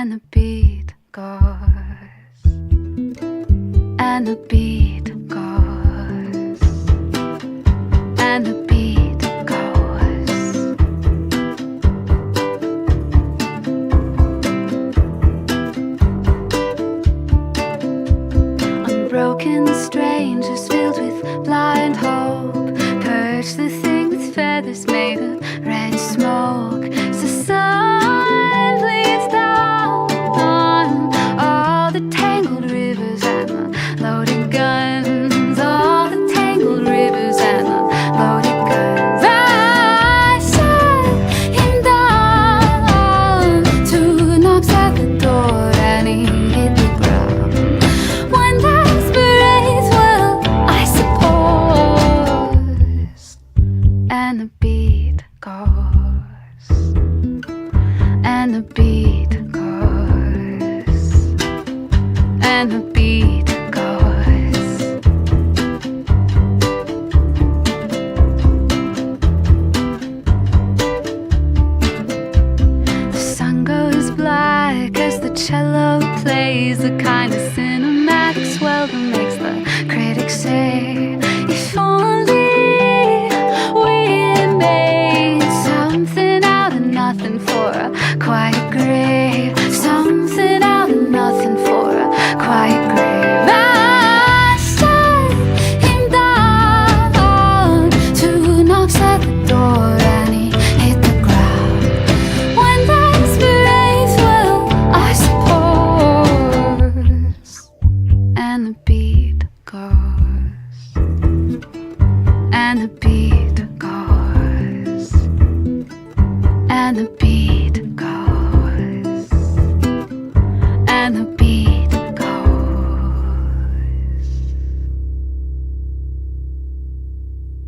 and the beat goes, and the beat goes, and the beat goes. Unbroken, the strangers filled with blind hope, purge the thing with feathers made of red smoke. So sun bleeds down on all the tangled rivers and the loaded guns, all the tangled rivers and the loaded guns. I shut him down, two knocks at the door and he hit the ground. One last breath, well, I suppose, and the beat goes, and the beat goes, and the beat goes. The sun goes black as the cello plays, the kind of cinematic swell that makes the critics say, if only we made something out of nothing for a quiet grave, something out of nothing for a quiet grave. I shut him down, two knocks at the door and he hit the ground. One last breath, well, I suppose, and the beat goes, and the beat goes, and the beat goes, and the beat goes.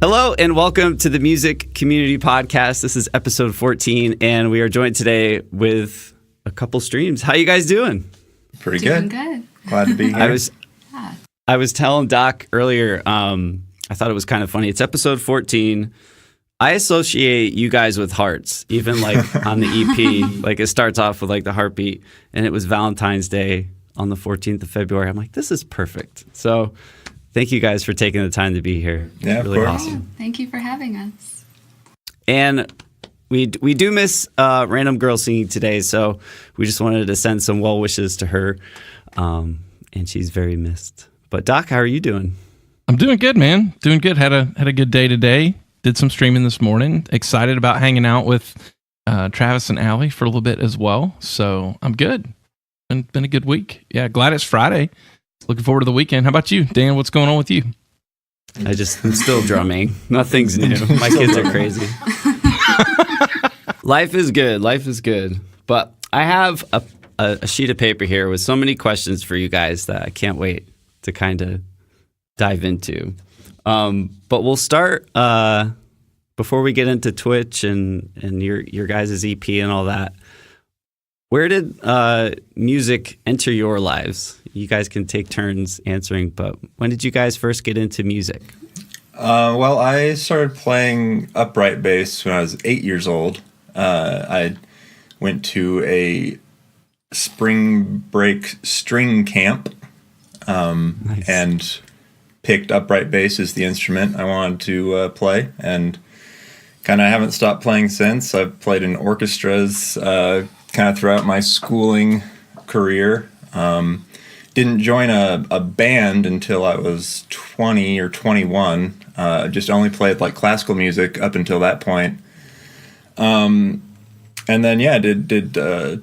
Hello and welcome to the Music Community Podcast. This is episode 14, and we are joined today with a couple streams. How you guys doing? Pretty Doing good. good. Glad to be here. I was telling Doc earlier, I thought it was kind of funny. It's episode 14. I associate you guys with hearts, even like on the EP. Like it starts off with like the heartbeat, and it was Valentine's Day on the 14th of February. I'm like, this is perfect. So thank you guys for taking the time to be here. Yeah, of really course. awesome. Thank you for having us. And we do miss Random Girl singing today, so we just wanted to send some well wishes to her, and she's very missed. But Doc, how are you doing? I'm doing good, man. Doing good. Had a good day today. Did some streaming this morning. Excited about hanging out with Travis and Allie for a little bit as well. So I'm good. Been a good week. Yeah, glad it's Friday. Looking forward to the weekend. How about you, Dan? What's going on with you? I'm still drumming. Nothing's new. My kids are crazy. Life is good. Life is good. But I have a sheet of paper here with so many questions for you guys that I can't wait to kind of dive into. But we'll start before we get into Twitch and your guys' EP and all that. Where did music enter your lives? You guys can take turns answering, but when did you guys first get into music? Well, I started playing upright bass when I was 8 years old. I went to a spring break string camp Nice. and picked upright bass as the instrument I wanted to play, and kind of haven't stopped playing since. I've played in orchestras kind of throughout my schooling career. Didn't join a band until I was 20 or 21. Just only played like classical music up until that point. And then, yeah, did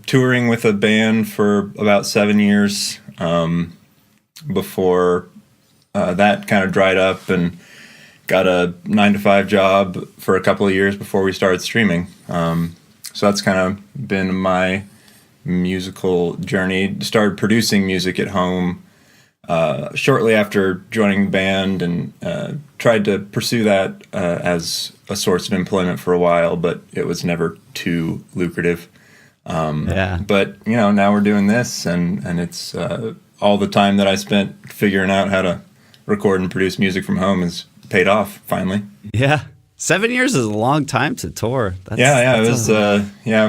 touring with a band for about 7 years before that kind of dried up, and got a 9-to-5 job for a couple of years before we started streaming. So that's kind of been my musical journey. Started producing music at home shortly after joining the band, and tried to pursue that as a source of employment for a while, but it was never too lucrative. But, you know, now we're doing this, and it's all the time that I spent figuring out how to record and produce music from home has paid off finally. Yeah. 7 years is a long time to tour. It was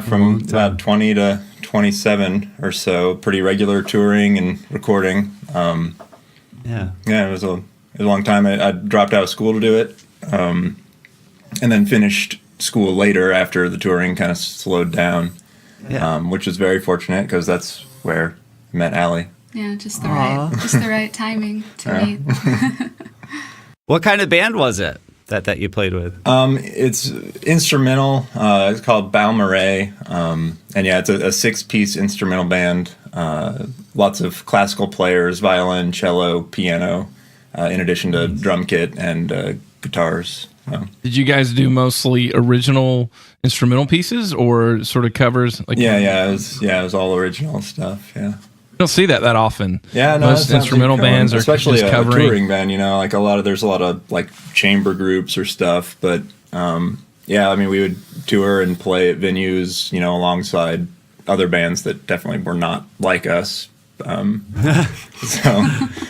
from about 20 to 27 or so, pretty regular touring and recording. Yeah, it was a long time. I dropped out of school to do it, and then finished school later after the touring kind of slowed down, which was very fortunate because that's where I met Allie. Yeah, just the right timing to meet. What kind of band was it that you played with? It's instrumental. It's called Balmarais, and yeah, it's a 6-piece instrumental band. Lots of classical players, violin, cello, piano, in addition to drum kit and guitars. Did you guys do mostly original instrumental pieces or sort of covers? Like It was all original stuff. Yeah. You don't see that often. Yeah, no, most instrumental bands are especially just a covering. touring band. Like there's a lot of like chamber groups or stuff. But I mean, we would tour and play at venues, alongside other bands that definitely were not like us. So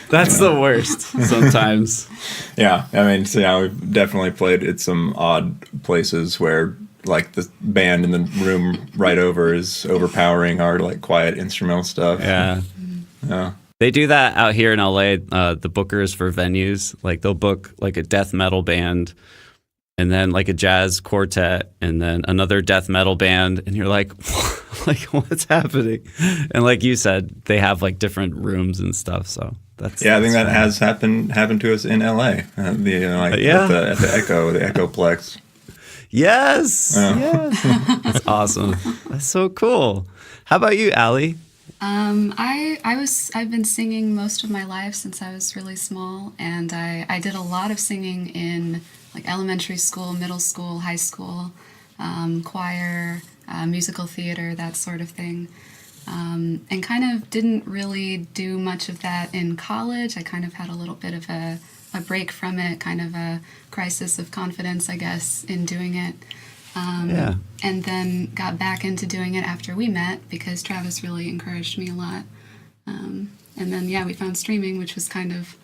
That's the worst sometimes. yeah, I mean, we've definitely played at some odd places where like the band in the room right over is overpowering our like quiet instrumental stuff. Yeah. They do that out here in LA. The bookers for venues, like they'll book like a death metal band and then like a jazz quartet and then another death metal band. And you're like, what's happening? And like you said, they have like different rooms and stuff. So I think that has happened to us in LA. At the Echo, the Echoplex. Yes. That's awesome. That's so cool. How about you, Allie? I've been singing most of my life since I was really small, and I did a lot of singing in like elementary school, middle school, high school, choir, musical theater, that sort of thing. And kind of didn't really do much of that in college. I kind of had a little bit of a break from it, kind of a crisis of confidence, I guess, in doing it. And then got back into doing it after we met because Travis really encouraged me a lot. And then, we found streaming, which was kind of,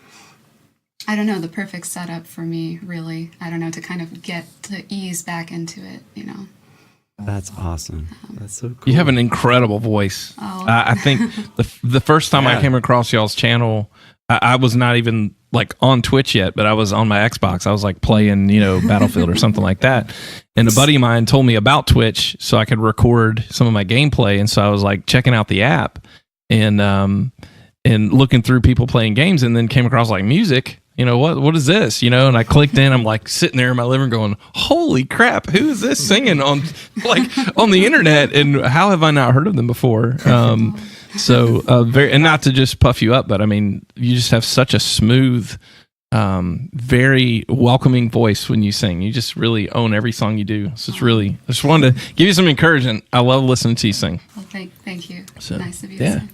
I don't know, the perfect setup for me, really. I don't know, to kind of get to ease back into it, That's awesome. That's so cool. You have an incredible voice. Oh. I think the first time I came across y'all's channel, I was not even like on Twitch yet, but I was on my Xbox. I was like playing, Battlefield or something like that. And a buddy of mine told me about Twitch so I could record some of my gameplay. And so I was like checking out the app and looking through people playing games, and then came across like music. What is this? And I clicked in. I'm like sitting there in my living room going, holy crap, who is this singing on the internet? And how have I not heard of them before? And not to just puff you up, but I mean, you just have such a smooth, very welcoming voice when you sing. You just really own every song you do. So I just wanted to give you some encouragement. I love listening to you sing. Well, thank you. So, nice of you to say.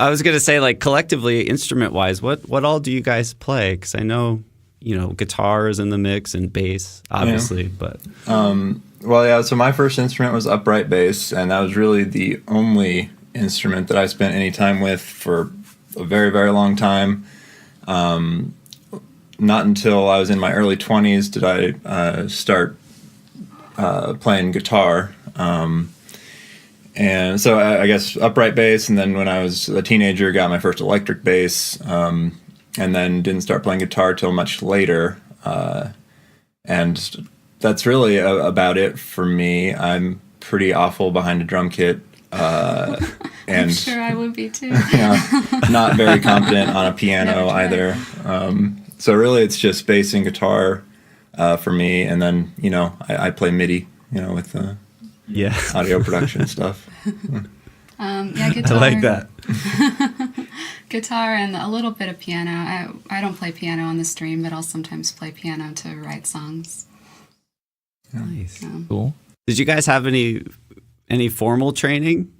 I was going to say, like, collectively, instrument-wise, what all do you guys play? Because I know, guitar is in the mix and bass, obviously, but... so my first instrument was upright bass, and that was really the only instrument that I spent any time with for a very, very long time. Not until I was in my early 20s did I start playing guitar. And so I guess upright bass, and then when I was a teenager, got my first electric bass, and then didn't start playing guitar till much later. And that's really about it for me. I'm pretty awful behind a drum kit. And I'm sure I would be too. Not very competent on a piano either. So really it's just bass and guitar for me. And then, I play MIDI, with audio production stuff. Guitar. I like that. Guitar and a little bit of piano. I don't play piano on the stream, but I'll sometimes play piano to write songs. Nice. Cool. Did you guys have any formal training?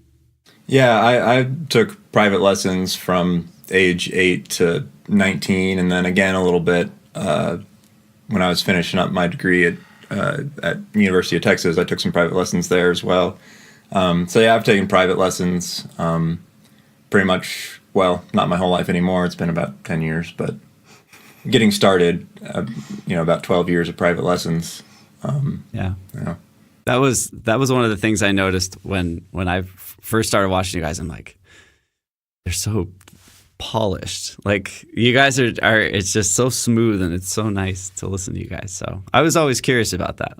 Yeah, I took private lessons from age 8 to 19, and then again a little bit when I was finishing up my degree at University of Texas. I took some private lessons there as well. I've taken private lessons pretty much, not my whole life anymore. It's been about 10 years, but getting started, about 12 years of private lessons. That was one of the things I noticed when I first started watching you guys. I'm like, they're so polished. Like you guys are it's just so smooth and it's so nice to listen to you guys. So I was always curious about that.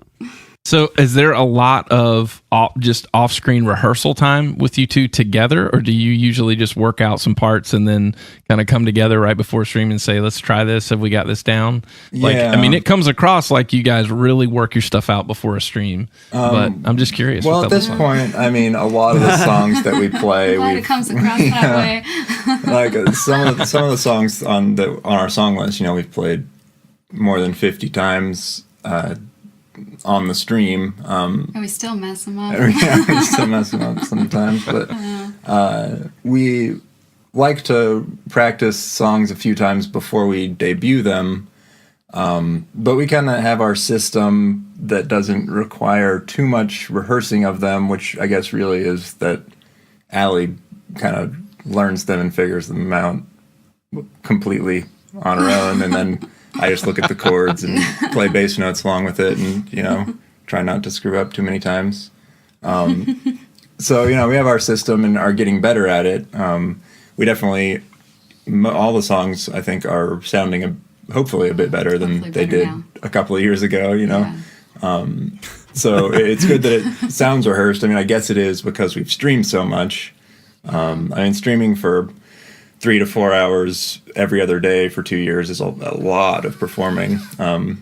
So is there a lot of just off-screen rehearsal time with you two together, or do you usually just work out some parts and then kind of come together right before stream and say, let's try this, have we got this down? Like, Yeah. I mean, it comes across like you guys really work your stuff out before a stream, but I'm just curious. Well, what at that this looks like. point, I mean, a lot of the songs that we play, Glad it comes across that way. like some of the songs on our song list, we've played more than 50 times on the stream. And we still mess them up. Yeah, we still mess them up sometimes, but we like to practice songs a few times before we debut them. But we kind of have our system that doesn't require too much rehearsing of them, which I guess really is that Allie kind of learns them and figures them out completely on her own, and then I just look at the chords and play bass notes along with it, and try not to screw up too many times. So we have our system and are getting better at it. We definitely all the songs I think are sounding hopefully a bit better than Hopefully they better did now. a couple of years ago. Yeah. So it's good that it sounds rehearsed. I mean, I guess it is because we've streamed so much. Streaming for 3 to 4 hours every other day for 2 years is a lot of performing,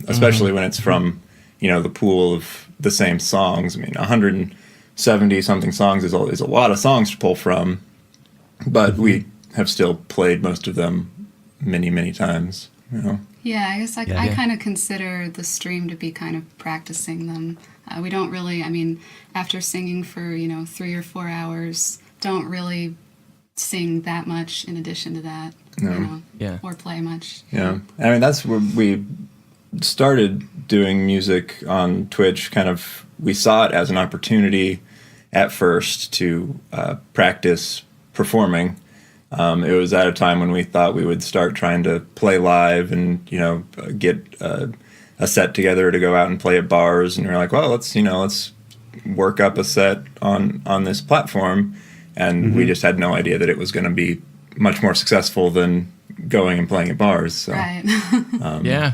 especially when it's from, the pool of the same songs. I mean, 170 something songs is a lot of songs to pull from, but we have still played most of them many, many times. Yeah, I guess I Yeah. kind of consider the stream to be kind of practicing them. We don't really, after singing for, 3 or 4 hours, don't really sing that much in addition to that, Yeah. or play much. Yeah. I mean, that's where we started doing music on Twitch. We saw it as an opportunity at first to practice performing. It was at a time when we thought we would start trying to play live and, get a set together to go out and play at bars. And we were like, well, let's work up a set on this platform. And we just had no idea that it was going to be much more successful than going and playing at bars. So. Right. Yeah.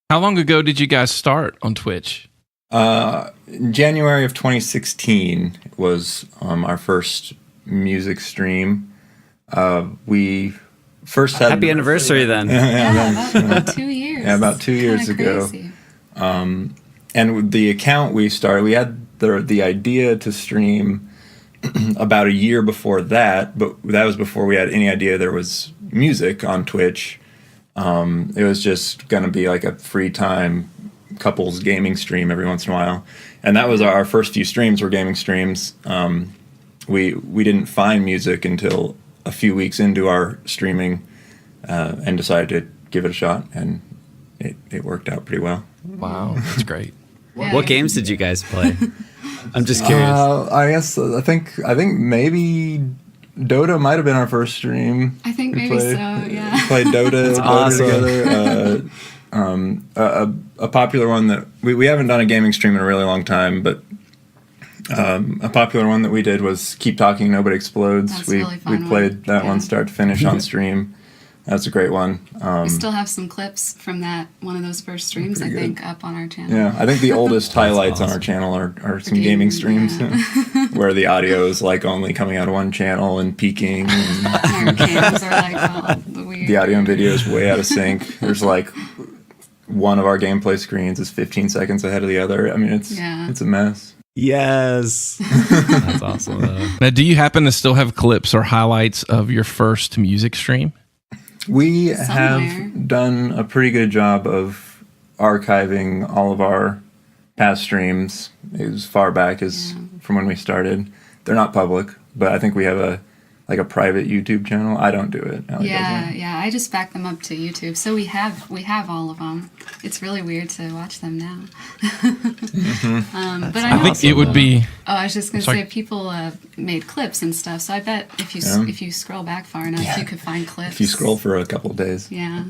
How long ago did you guys start on Twitch? January of 2016 was our first music stream. We first had Happy anniversary then. About 2 years. Yeah, about 2 years Kinda ago. crazy. And with the account we started, we had the idea to stream about a year before that, but that was before we had any idea there was music on Twitch. It was just going to be like a free time couples gaming stream every once in a while. And that was our first few streams were gaming streams. We didn't find music until a few weeks into our streaming and decided to give it a shot, and it worked out pretty well. Wow, that's great. Yeah. What games did you guys play? I'm just curious. I think maybe Dota might have been our first stream. I think We maybe played- so, yeah. Played Dota, awesome. together. A popular one that we haven't done a gaming stream in a really long time, but a popular one that we did was Keep Talking, Nobody Explodes. That's a we really fun we played one. that Yeah. one start to finish on stream. That's a great one. We still have some clips from one of those first streams, I Pretty think, up on our channel. Yeah, I think the oldest highlights on awesome. our channel are some gaming, gaming streams yeah. where the audio is like only coming out of one channel and peaking. And Our cams are like all the weird. the audio and video is way out of sync. There's like one of our gameplay screens is 15 seconds ahead of the other. I mean, it's a mess. Yes. That's awesome. Though. Now, do you happen to still have clips or highlights of your first music stream? We Somewhere. have done a pretty good job of archiving all of our past streams as far back as from when we started. They're not public, but I think we have a private YouTube channel. I don't do it. Allie does it. Yeah. I just back them up to YouTube, so we have all of them. It's really weird to watch them now. But I I know. think it would be. Oh, I was just gonna Sorry. say people made clips and stuff. So I bet if you Yeah. if you scroll back far enough, you could find clips. If you scroll for a couple of days. Yeah.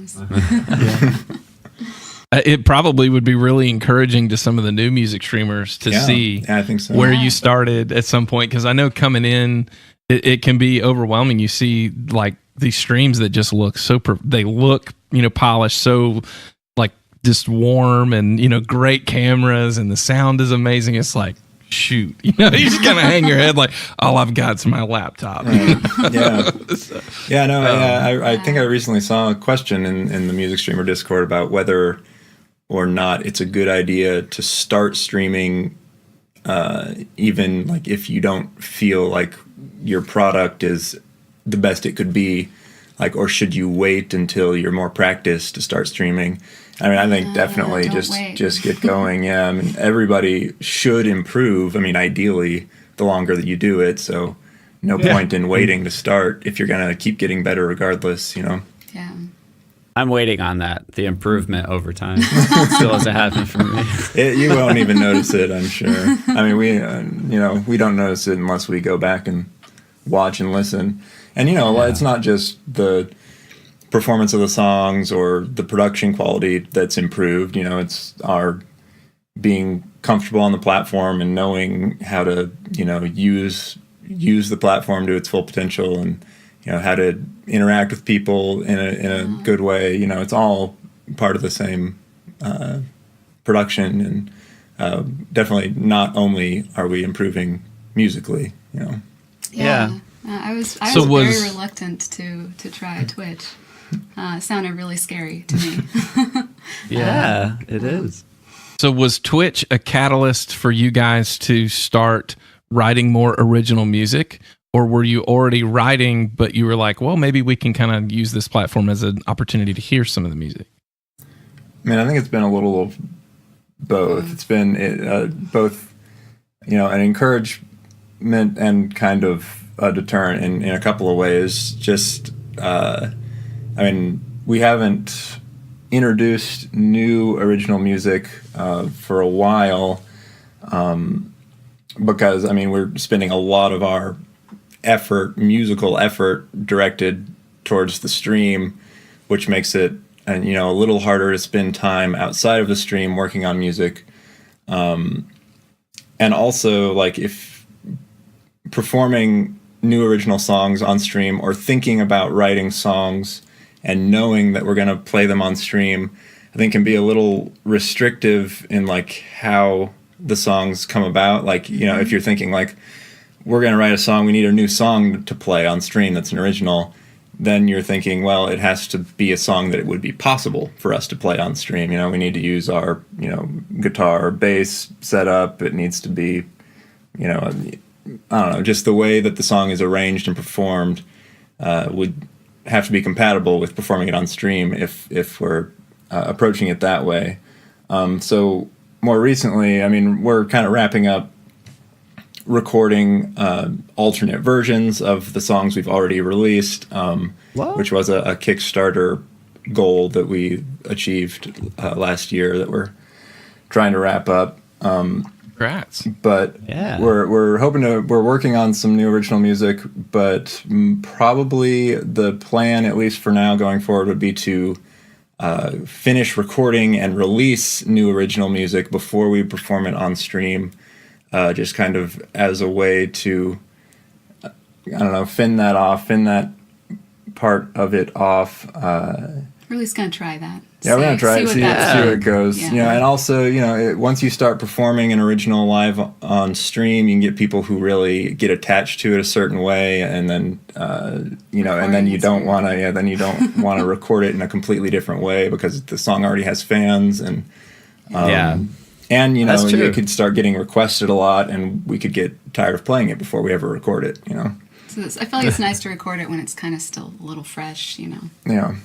It probably would be really encouraging to some of the new music streamers to see Yeah, I think so. where you started at some point. Because I know coming in, it can be overwhelming. You see like these streams that just look they look, polished, so like just warm and, great cameras and the sound is amazing. It's like, shoot, you just kind of hang your head like, all I've got is my laptop. Yeah. Yeah, no, I think I recently saw a question in the Music Streamer Discord about whether or not it's a good idea to start streaming, even like if you don't feel like your product is the best it could be, like, or should you wait until you're more practiced to start streaming? I mean, I think definitely just get going. Yeah, I mean, everybody should improve. I mean, ideally, the longer that you do it. So, no point in waiting to start if you're gonna keep getting better regardless. Yeah. I'm waiting on that. The improvement over time still hasn't happened for me. You won't even notice it, I'm sure. I mean, we don't notice it unless we go back and watch and listen. And it's not just the performance of the songs or the production quality that's improved. It's our being comfortable on the platform and knowing how to use the platform to its full potential, and how to interact with people in a good way. It's all part of the same production, and definitely not only are we improving musically. Yeah. I was So very reluctant to try Twitch. It sounded really scary to me. Yeah, it is. So was Twitch a catalyst for you guys to start writing more original music? Or were you already writing, but you were like, well, maybe we can kind of use this platform as an opportunity to hear some of the music? I mean, I think it's been a little of both. It's been both, an encouragement and kind of a deterrent in a couple of ways. Just, we haven't introduced new original music for a while because, we're spending a lot of our musical effort directed towards the stream, which makes it a little harder to spend time outside of the stream working on music. And also, like, if performing new original songs on stream or thinking about writing songs and knowing that we're going to play them on stream, I think can be a little restrictive in like how the songs come about. Like, if you're thinking like, we're going to write a song, we need a new song to play on stream that's an original, then you're thinking, well, it has to be a song that it would be possible for us to play on stream. We need to use our, guitar or bass setup. It needs to be, I don't know, just the way that the song is arranged and performed would have to be compatible with performing it on stream if we're approaching it that way. So more recently, we're kind of wrapping up recording alternate versions of the songs we've already released, which was a Kickstarter goal that we achieved last year that we're trying to wrap up. Congrats. But Yeah. we're working on some new original music, but probably the plan, at least for now going forward, would be to finish recording and release new original music before we perform it on stream, just kind of as a way to, fin that part of it off. We're at least going to try that. Yeah, we're going to try it, see where it goes. Yeah. And also, once you start performing an original live on stream, you can get people who really get attached to it a certain way, and then, and then you don't want to, record it in a completely different way because the song already has fans, and and you could start getting requested a lot, and we could get tired of playing it before we ever record it. So I feel like it's nice to record it when it's kind of still a little fresh. Yeah.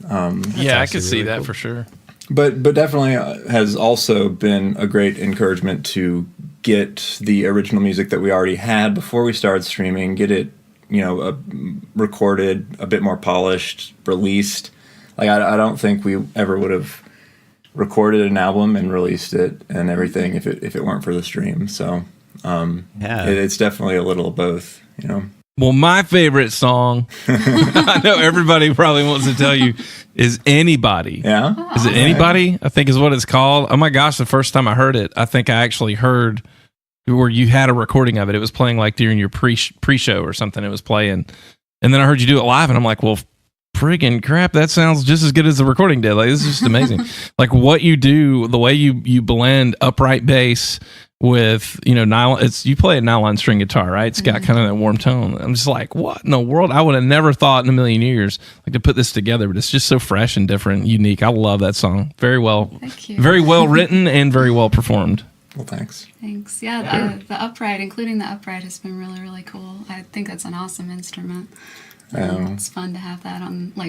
I could see that for sure. But definitely has also been a great encouragement to get the original music that we already had before we started streaming, get it, recorded, a bit more polished, released. Like, I don't think we ever would have recorded an album and released it and everything if it weren't for the stream. So it's definitely a little of both, Well, my favorite song, I know everybody probably wants to tell you, is Anybody. Yeah. Is it Anybody? I think is what it's called. Oh my gosh, the first time I heard it, I think I actually heard where you had a recording of it. It was playing like during your pre-show or something. It was playing. And then I heard you do it live and I'm like, well, friggin' crap, that sounds just as good as the recording did. Like, this is just amazing. Like what you do, the way you blend upright bass with, nylon. You play a nylon string guitar, right? It's got kind of that warm tone. I'm just like, what in the world? I would have never thought in a million years like to put this together, but it's just so fresh and different, unique. I love that song. Very well, Thank you. very well written and very well performed. Well, thanks. Thanks. Yeah, the upright, including the upright, has been really, really cool. I think that's an awesome instrument. It's fun to have that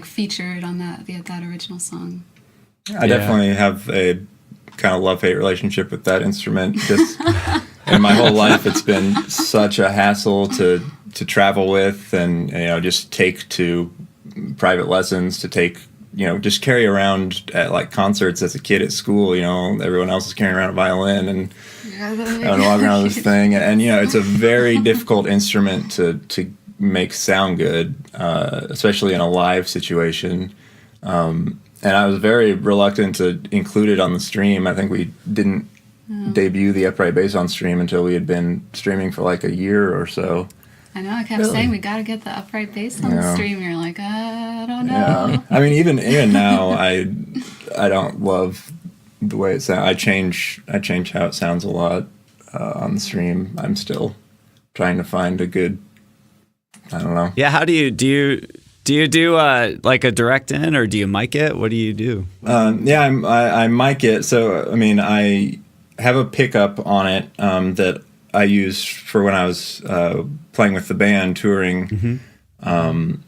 featured on that original song. I definitely have a kind of love-hate relationship with that instrument. Just in my whole life, it's been such a hassle to travel with, and just take to private lessons, to take just carry around at like concerts as a kid at school. Everyone else is carrying around a violin, and I walk around with this thing, and it's a very difficult instrument to make sound good, especially in a live situation. And I was very reluctant to include it on the stream. I think we didn't debut the upright bass on stream until we had been streaming for like a year or so. I know. I kept saying we got to get the upright bass on the stream. You're like, I don't know. Yeah. I mean, even now, I don't love the way it sounds. I change how it sounds a lot on the stream. I'm still trying to find a good. I don't know. Yeah. How do you do like a direct in, or do you mic it? What do you do? I mic it. So I mean, I have a pickup on it that I used for when I was playing with the band touring, and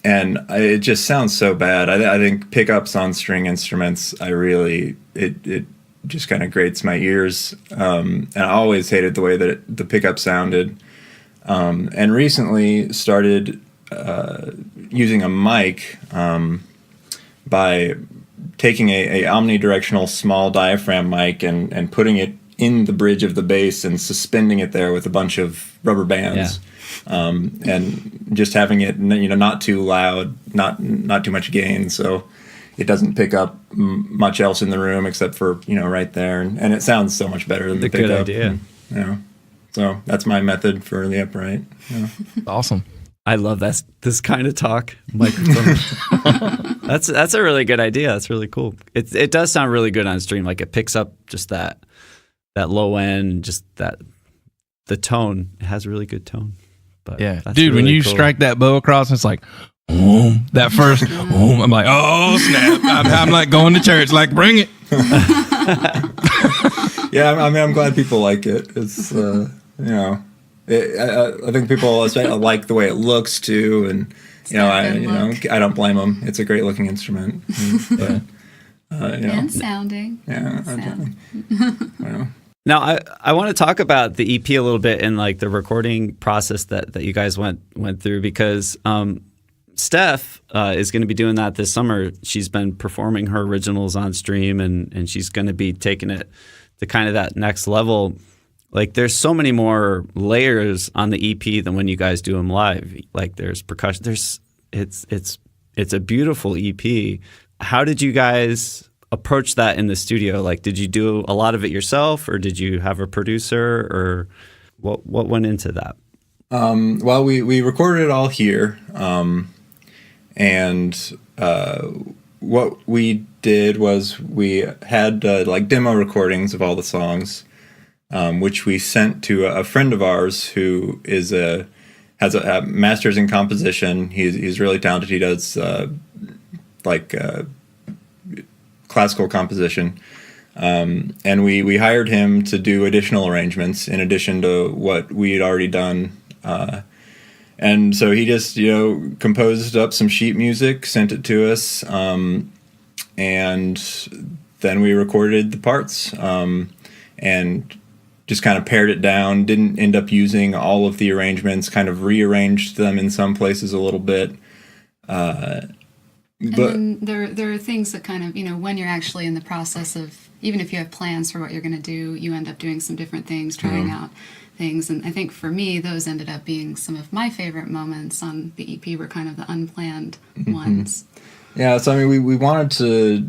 it just sounds so bad. I think pickups on string instruments, it just kind of grates my ears, and I always hated the way that the pickup sounded, and recently started using a mic by taking a omnidirectional small diaphragm mic and putting it in the bridge of the bass and suspending it there with a bunch of rubber bands, and just having it not too loud, not too much gain, so it doesn't pick up much else in the room except for right there, and it sounds so much better than the pickup. Good idea. And, so that's my method for the upright. Awesome. I love this kind of talk microphone. That's a really good idea. That's really cool. It does sound really good on stream. Like it picks up just that low end, just the tone. It has a really good tone. But yeah, that's dude, when really you cool. strike that bow across, it's like, that first, I'm like, oh snap! I'm like going to church, like bring it. Yeah, I mean, I'm glad people like it. It's I think people like the way it looks too, and I don't blame them. It's a great looking instrument, and sounding. Yeah. Now I want to talk about the EP a little bit and like the recording process that you guys went through, because Steph is going to be doing that this summer. She's been performing her originals on stream, and she's going to be taking it to kind of that next level. Like there's so many more layers on the EP than when you guys do them live. Like there's percussion. It's a beautiful EP. How did you guys approach that in the studio? Like, did you do a lot of it yourself, or did you have a producer, or what went into that? Well, we recorded it all here, and what we did was we had like demo recordings of all the songs, which we sent to a friend of ours who has a master's in composition. He's really talented. He does classical composition, and we hired him to do additional arrangements in addition to what we had already done. And so he just composed up some sheet music, sent it to us, and then we recorded the parts, and just kind of pared it down. Didn't end up using all of the arrangements, kind of rearranged them in some places a little bit. And then there are things that kind of, when you're actually in the process of, even if you have plans for what you're going to do, you end up doing some different things, trying out things. And I think for me, those ended up being some of my favorite moments on the EP were kind of the unplanned ones. Yeah, so I mean, we wanted to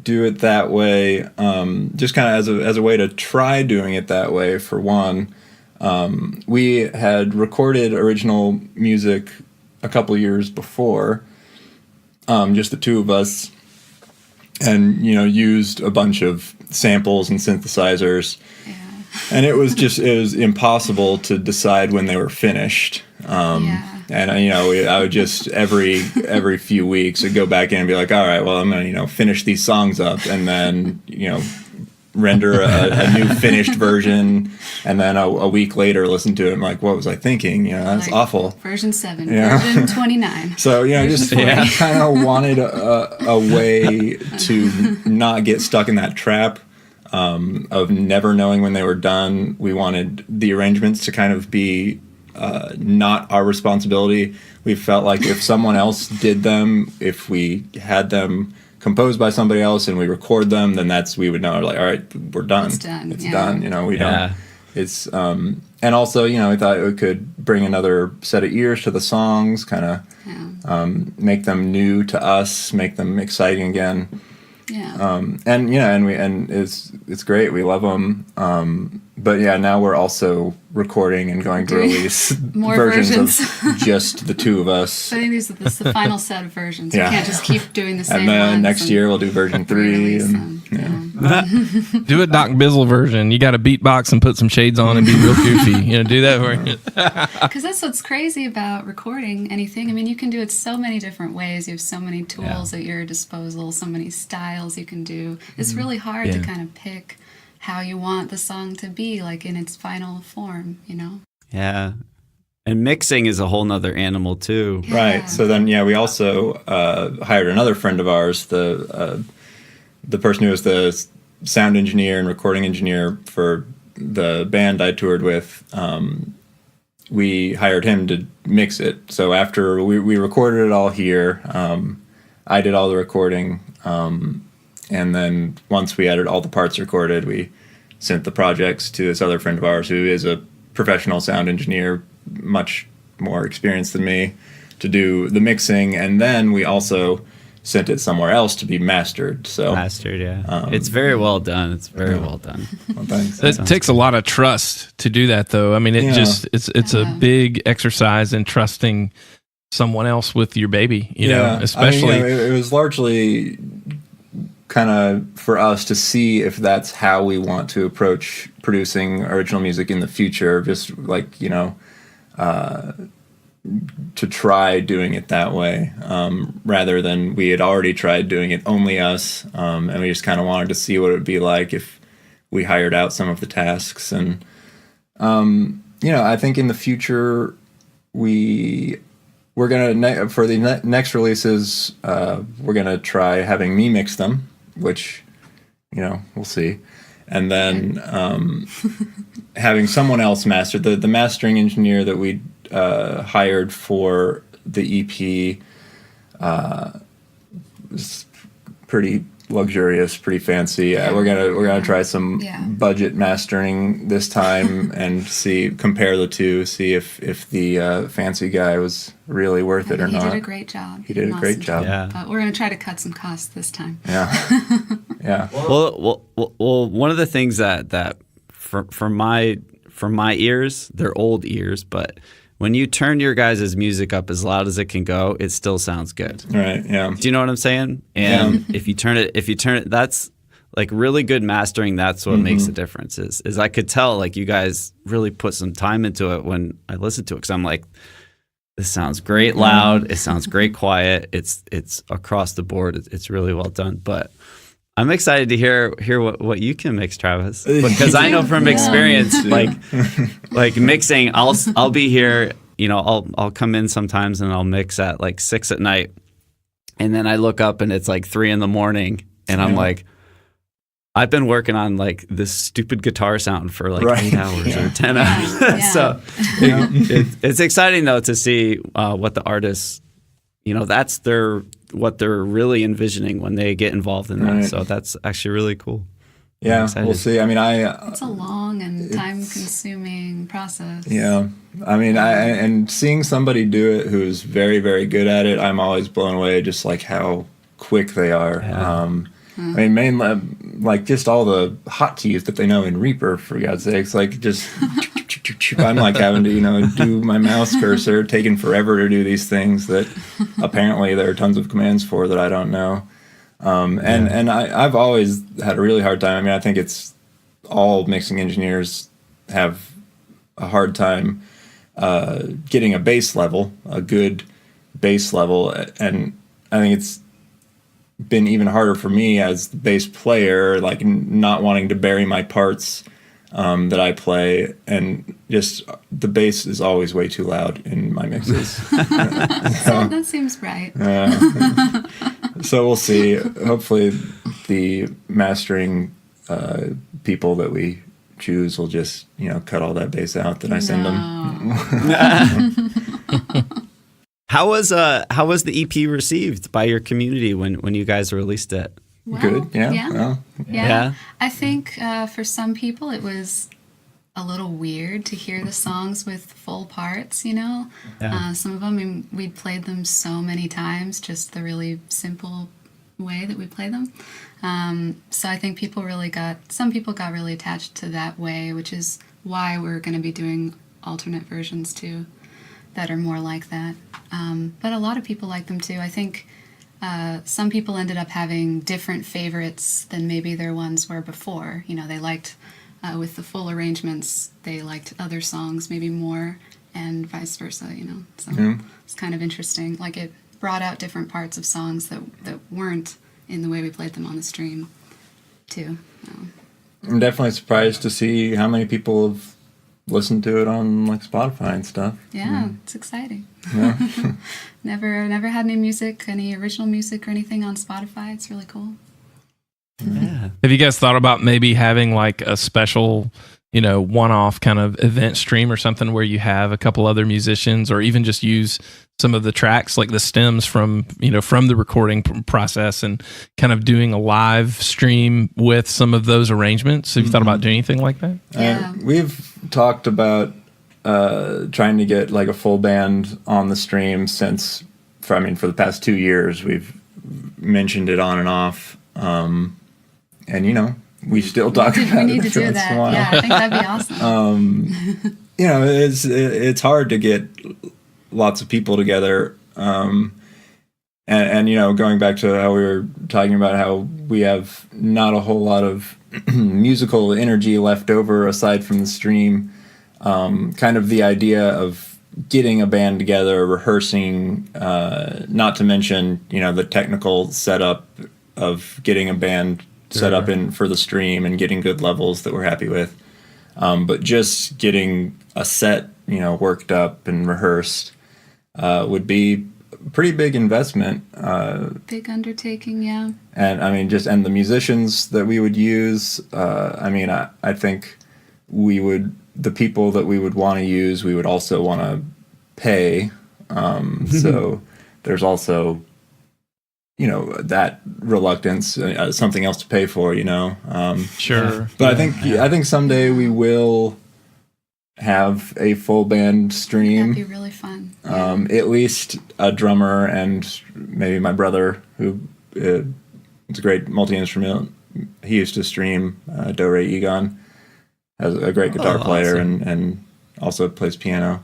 do it that way, just kind of as a way to try doing it that way. For one, we had recorded original music a couple years before, just the two of us, and used a bunch of samples and synthesizers. Yeah. And it was impossible to decide when they were finished. And I would just every few weeks I'd go back in and be like, all right, well, I'm gonna finish these songs up, and then render a new finished version, and then a week later listen to it. I'm like, what was I thinking? That's like awful. Version 7, version 29. So just kind of wanted a way to not get stuck in that trap of never knowing when they were done. We wanted the arrangements to kind of be not our responsibility. We felt like if someone else did them, if we had them composed by somebody else and we record them, then we would know, like, all right, we're done. It's done. It's done. We don't. It's and also we thought it could bring another set of ears to the songs, kind of make them new to us, make them exciting again. Yeah. And it's great. We love them. But now we're also recording and going to release more versions of just the two of us. So I think this is the final set of versions. Yeah. We can't just keep doing the same And then ones next year we'll do version 3. Do a Doc Bizzle version. You got to beatbox and put some shades on and be real goofy. Do that for you. Because that's what's crazy about recording anything. I mean, you can do it so many different ways. You have so many tools at your disposal, so many styles you can do. It's really hard to kind of pick how you want the song to be, like in its final form, Yeah. And mixing is a whole nother animal too. Yeah. Right. So then, we also hired another friend of ours, the person who was the sound engineer and recording engineer for the band I toured with. We hired him to mix it. So after we recorded it all here, I did all the recording. And then once we had all the parts recorded, we sent the projects to this other friend of ours who is a professional sound engineer, much more experienced than me, to do the mixing. And then we also sent it somewhere else to be mastered. Mastered, yeah. It's very well done. It's very well done. Well, thanks. It takes a lot of trust to do that, though. I mean, it's a big exercise in trusting someone else with your baby, especially. It was largely kind of for us to see if that's how we want to approach producing original music in the future, just like, to try doing it that way, rather than we had already tried doing it only us, and we just kind of wanted to see what it would be like if we hired out some of the tasks. And I think in the future we're gonna for the next releases, we're gonna try having me mix them, which we'll see, and then having someone else master. The mastering engineer that we hired for the EP is pretty luxurious, pretty fancy. We're gonna try some budget mastering this time and compare the two, see if the fancy guy was really worth it or not. He did a great job. He did a great job. Yeah. But we're gonna try to cut some costs this time. Yeah. Yeah. Well, one of the things that for my ears, they're old ears, but when you turn your guys' music up as loud as it can go, it still sounds good. Right. Yeah. Do you know what I'm saying? And if you turn it, that's like really good mastering. That's what makes the difference. Is I could tell like you guys really put some time into it when I listened to it, because I'm like, this sounds great loud. It sounds great quiet. It's across the board. It's really well done. But I'm excited to hear what you can mix, Travis, because I know from experience, like mixing, I'll be here, I'll come in sometimes and I'll mix at like 6 at night, and then I look up and it's like 3 a.m, and I'm like, I've been working on like this stupid guitar sound for like 8 hours or 10 hours. Yeah. So it's exciting though to see what the artists, that's what they're really envisioning when they get involved in that. Right. So that's actually really cool. Yeah, excited. we'll see. I mean, It's a long and time-consuming process. yeah. I mean, and seeing somebody do it who's very, very good at it, I'm always blown away just like how quick they are. Yeah. I mean, mainly like just all the hotkeys that they know in Reaper, for God's sakes, like just I'm like having to, do my mouse cursor, taking forever to do these things that apparently there are tons of commands for that I don't know. And I've always had a really hard time. I mean, I think it's all mixing engineers have a hard time getting a bass level, a good bass level, and I think it's been even harder for me as the bass player, like not wanting to bury my parts that I play, and just the bass is always way too loud in my mixes. So that seems right. So we'll see. Hopefully, the mastering people that we choose will just cut all that bass out that I send them. How was the EP received by your community when you guys released it? Well, Good, yeah. Yeah. Yeah. I think for some people it was a little weird to hear the songs with full parts, Yeah. Some of them, I mean, we'd played them so many times, just the really simple way that we play them. So I think some people got really attached to that way, which is why we're going to be doing alternate versions too that are more like that. But a lot of people like them too. I think some people ended up having different favorites than maybe their ones were before. They liked, with the full arrangements, they liked other songs maybe more, and vice versa, So it's kind of interesting. Like, it brought out different parts of songs that weren't in the way we played them on the stream, too. I'm definitely surprised to see how many people have listened to it on like Spotify and stuff. Yeah, it's exciting. Yeah. Never had any original music or anything on Spotify. It's really cool. Yeah. Have you guys thought about maybe having like a special, one-off kind of event stream or something where you have a couple other musicians, or even just use some of the tracks, like the stems from the recording process, and kind of doing a live stream with some of those arrangements? Have you thought about doing anything like that? Yeah. We've talked about trying to get like a full band on the stream for the past 2 years. We've mentioned it on and off. And we still talk about it. We need to every do once in a while. that. Yeah, I think that'd be awesome. It's hard to get lots of people together. And going back to how we were talking about how we have not a whole lot of musical energy left over aside from the stream. Kind of the idea of getting a band together, rehearsing, not to mention, the technical setup of getting a band set up for the stream and getting good levels that we're happy with. But just getting a set, worked up and rehearsed would be a pretty big investment. Big undertaking, yeah. And and the musicians that we would use, I think the people that we would want to use, we would also want to pay. So there's also, that reluctance, something else to pay for, Sure. But I think someday we will have a full band stream. That'd be really fun. Yeah. At least a drummer and maybe my brother, who is a great multi-instrument. He used to stream Do Re Egon. Has a great guitar player, awesome. and also plays piano.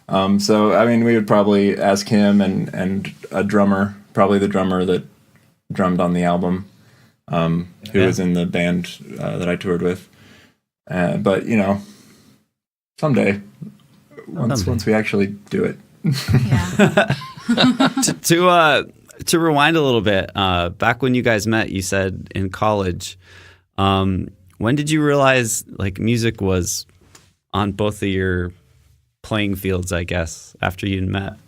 So we would probably ask him and a drummer, probably the drummer that drummed on the album, who was in the band that I toured with. But someday, once we actually do it. Yeah. To rewind a little bit, back when you guys met, you said in college. When did you realize like music was on both of your playing fields, I guess, after you'd met?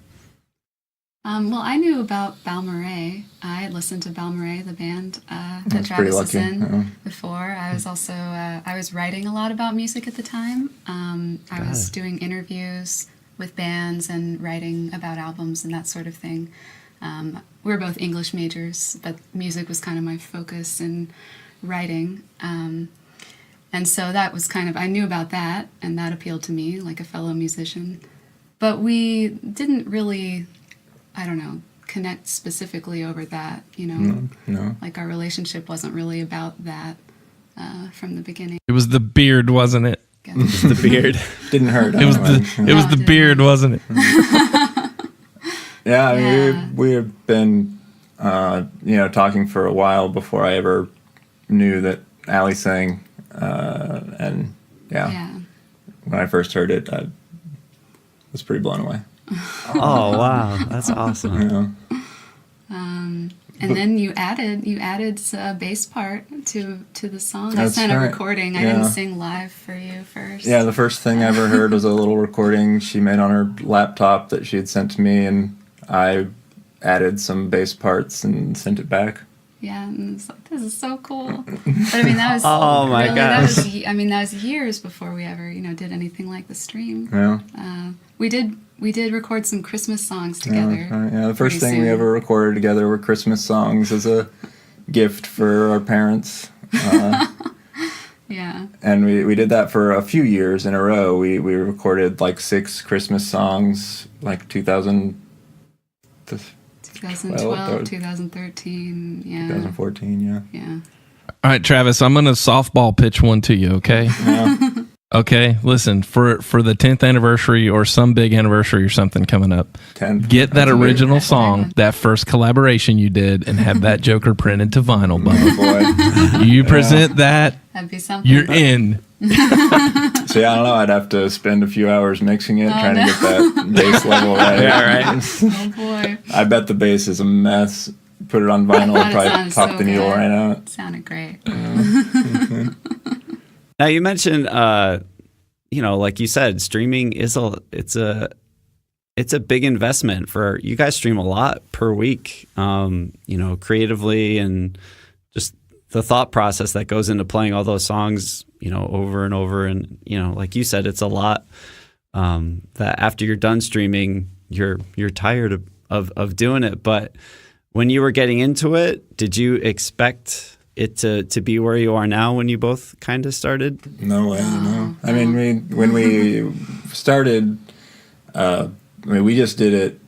Well, I knew about Balmorhea. I had listened to Balmorhea, the band that That's Travis pretty was lucky, in yeah. before. I was also I was writing a lot about music at the time. I was doing interviews with bands and writing about albums and that sort of thing. We were both English majors, but music was kind of my focus in writing. And so that was kind of, I knew about that, and that appealed to me, like a fellow musician. But we didn't really, I don't know, connect specifically over that, you know? No. Like our relationship wasn't really about that from the beginning. It was the beard, wasn't it? Just the beard. Didn't hurt. It was No, the it beard, didn't. wasn't it? Yeah, I mean, Yeah. we had been, talking for a while before I ever knew that Allie sang. And Yeah. when I first heard it, I was pretty blown away. Oh wow, that's awesome. Yeah. And then you added a bass part to the song. I That's sent a right. recording. I Yeah. didn't sing live for you first. Yeah, the first thing I ever heard was a little recording she made on her laptop that she had sent to me, and I added some bass parts and sent it back. Yeah, and it's like, this is so cool. But I mean, that was Oh, my really, gosh. that was years before we ever, did anything like the stream. Yeah. We did record some Christmas songs together. Yeah, the first pretty thing we soon. ever recorded together were Christmas songs as a gift for our parents. Yeah. And we did that for a few years in a row. We recorded like 6 Christmas songs, like 2012, 2013, yeah. 2014, yeah. Yeah. All right, Travis, I'm going to softball pitch one to you, okay? Yeah. Okay, listen, for the 10th anniversary or some big anniversary or something coming up, 10. get that That's weird. original That's a weird song, one. that first collaboration you did, and have that Joker printed to vinyl, Oh, Bubba. boy. You present that, That'd be something. you're in. So yeah, I don't know. I'd have to spend a few hours mixing it, trying no. to get that bass level right. Yeah, right. Oh boy. I bet the bass is a mess. Put it on vinyl, That and probably sounds pop so the needle good. right out. Sounded great. Now you mentioned, like you said, streaming is it's a big investment for you guys. Stream a lot per week, creatively, and just the thought process that goes into playing all those songs, over and over. And like you said, it's a lot that after you're done streaming, you're tired of doing it. But when you were getting into it, did you expect it to be where you are now when you both kind of started? No way, no. I mean, when we started, we just did it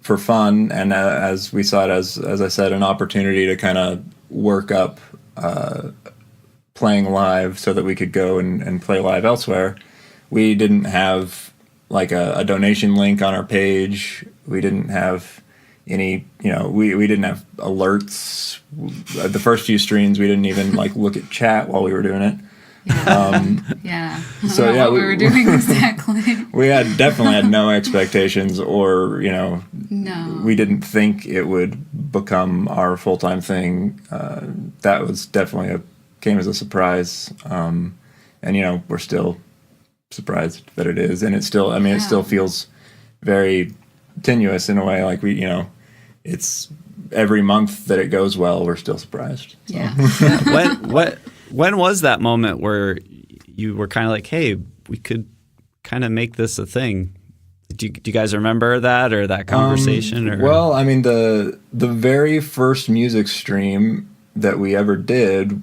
for fun, and as we saw it as I said, an opportunity to kind of work up playing live so that we could go and play live elsewhere. We didn't have like a donation link on our page. We didn't have any, we didn't have alerts. The first few streams, we didn't even like look at chat while we were doing it. Yeah. So, I don't know yeah, what we were doing exactly. We definitely had no expectations, or No. we didn't think it would become our full-time thing. That was definitely came as a surprise, and we're still surprised that it is, and it still, it still feels very tenuous in a way. Like it's every month that it goes well, we're still surprised. So. Yeah. When was that moment where you were kind of like, hey, we could kind of make this a thing? Do you guys remember that or that conversation? Well, the very first music stream that we ever did,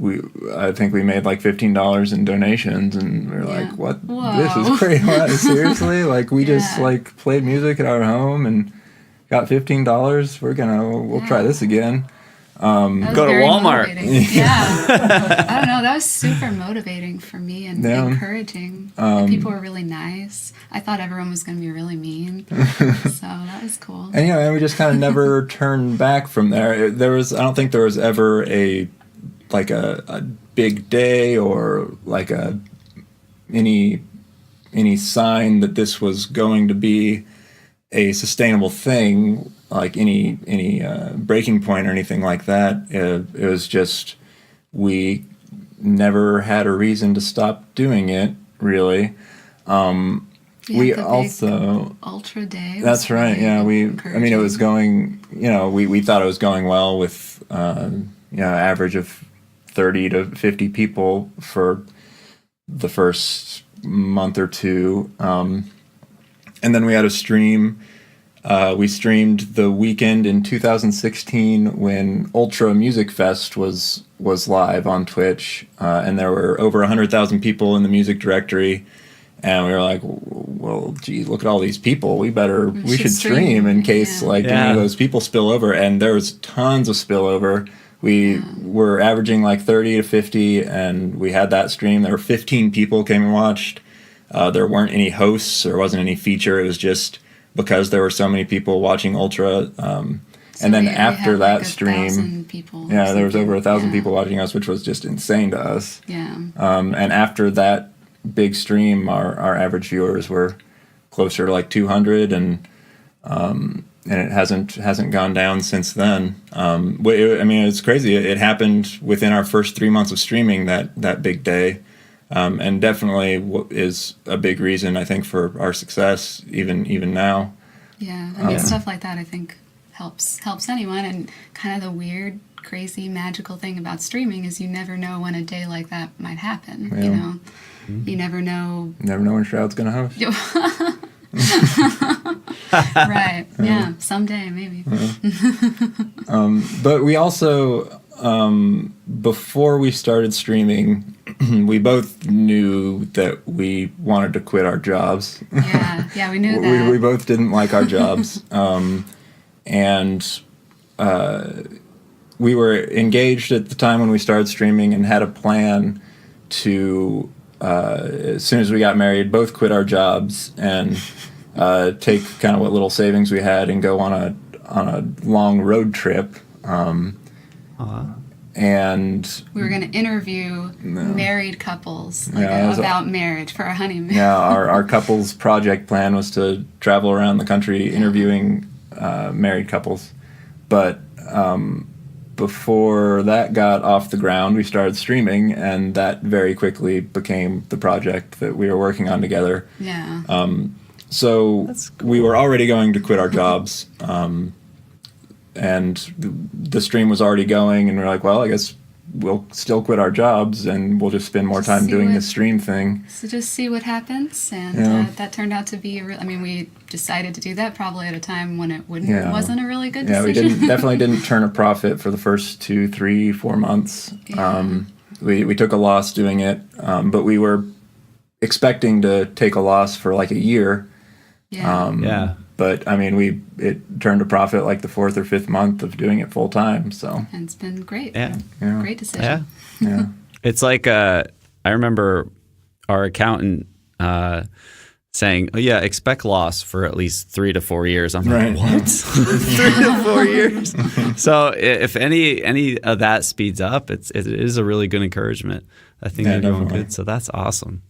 I think we made like $15 in donations, and we were like, what? Whoa. This is crazy. What? Seriously? Like we just Yeah. like played music at our home and got $15. We'll try this again. That was Go to very Walmart. motivating. Yeah. I don't know. That was super motivating for me and Yeah. encouraging. And people were really nice. I thought everyone was going to be really mean. So that was cool. And we just kind of never turned back from there. I don't think there was ever a big day or like any sign that this was going to be a sustainable thing, like any breaking point or anything like that. It was just we never had a reason to stop doing it, really. We the big also Ultra Day. That's right. Yeah, it encouraging. was going. We thought it was going well with average of 30 to 50 people for the first month or two, and then we had a stream We streamed the weekend in 2016 when Ultra Music Fest was live on Twitch, and there were over 100,000 people in the music directory. And we were like, well, gee, look at all these people. We should stream in case any of those people spill over. And there was tons of spillover. We were averaging like 30 to 50, and we had that stream. There were 15 people came and watched. There weren't any hosts. There wasn't any feature. It was just because there were so many people watching Ultra. And then after that stream, there was over 1,000 people watching us, which was just insane to us. Yeah. And after that big stream, our average viewers were closer to like 200, and it hasn't gone down since then. It's crazy. It happened within our first 3 months of streaming that big day, and definitely is a big reason, I think, for our success even now. Yeah, I mean, stuff like that I think helps anyone, and kind of the weird, crazy, magical thing about streaming is you never know when a day like that might happen. Yeah. You know, you never know. Never know when Shroud's gonna host. Right. Yeah. Someday, maybe. But we also, before we started streaming, we both knew that we wanted to quit our jobs. Yeah, we knew that. We both didn't like our jobs. And we were engaged at the time when we started streaming and had a plan to, as soon as we got married, both quit our jobs and take kind of what little savings we had and go on a long road trip. And we were going to interview married couples about marriage for our honeymoon. Yeah, our couples project plan was to travel around the country interviewing married couples. But before that got off the ground, we started streaming, and that very quickly became the project that we were working on together. Yeah. So we were already going to quit our jobs, and the stream was already going, and we're like, well, I guess we'll still quit our jobs, and we'll just spend more time doing this stream thing. So just see what happens, and that turned out to be we decided to do that probably at a time when it wasn't a really good decision. Yeah, we definitely didn't turn a profit for the first 2, 3, 4 months. Yeah. We took a loss doing it, but we were expecting to take a loss for like a year. Yeah. But it turned a profit like the 4th or 5th month of doing it full time. So and it's been great. Yeah. Great decision. Yeah. It's like I remember our accountant saying, "Oh yeah, expect loss for at least 3 to 4 years." I'm like, "What? 3 to 4 years?" So if any of that speeds up, it is a really good encouragement. I think you're doing good. So that's awesome.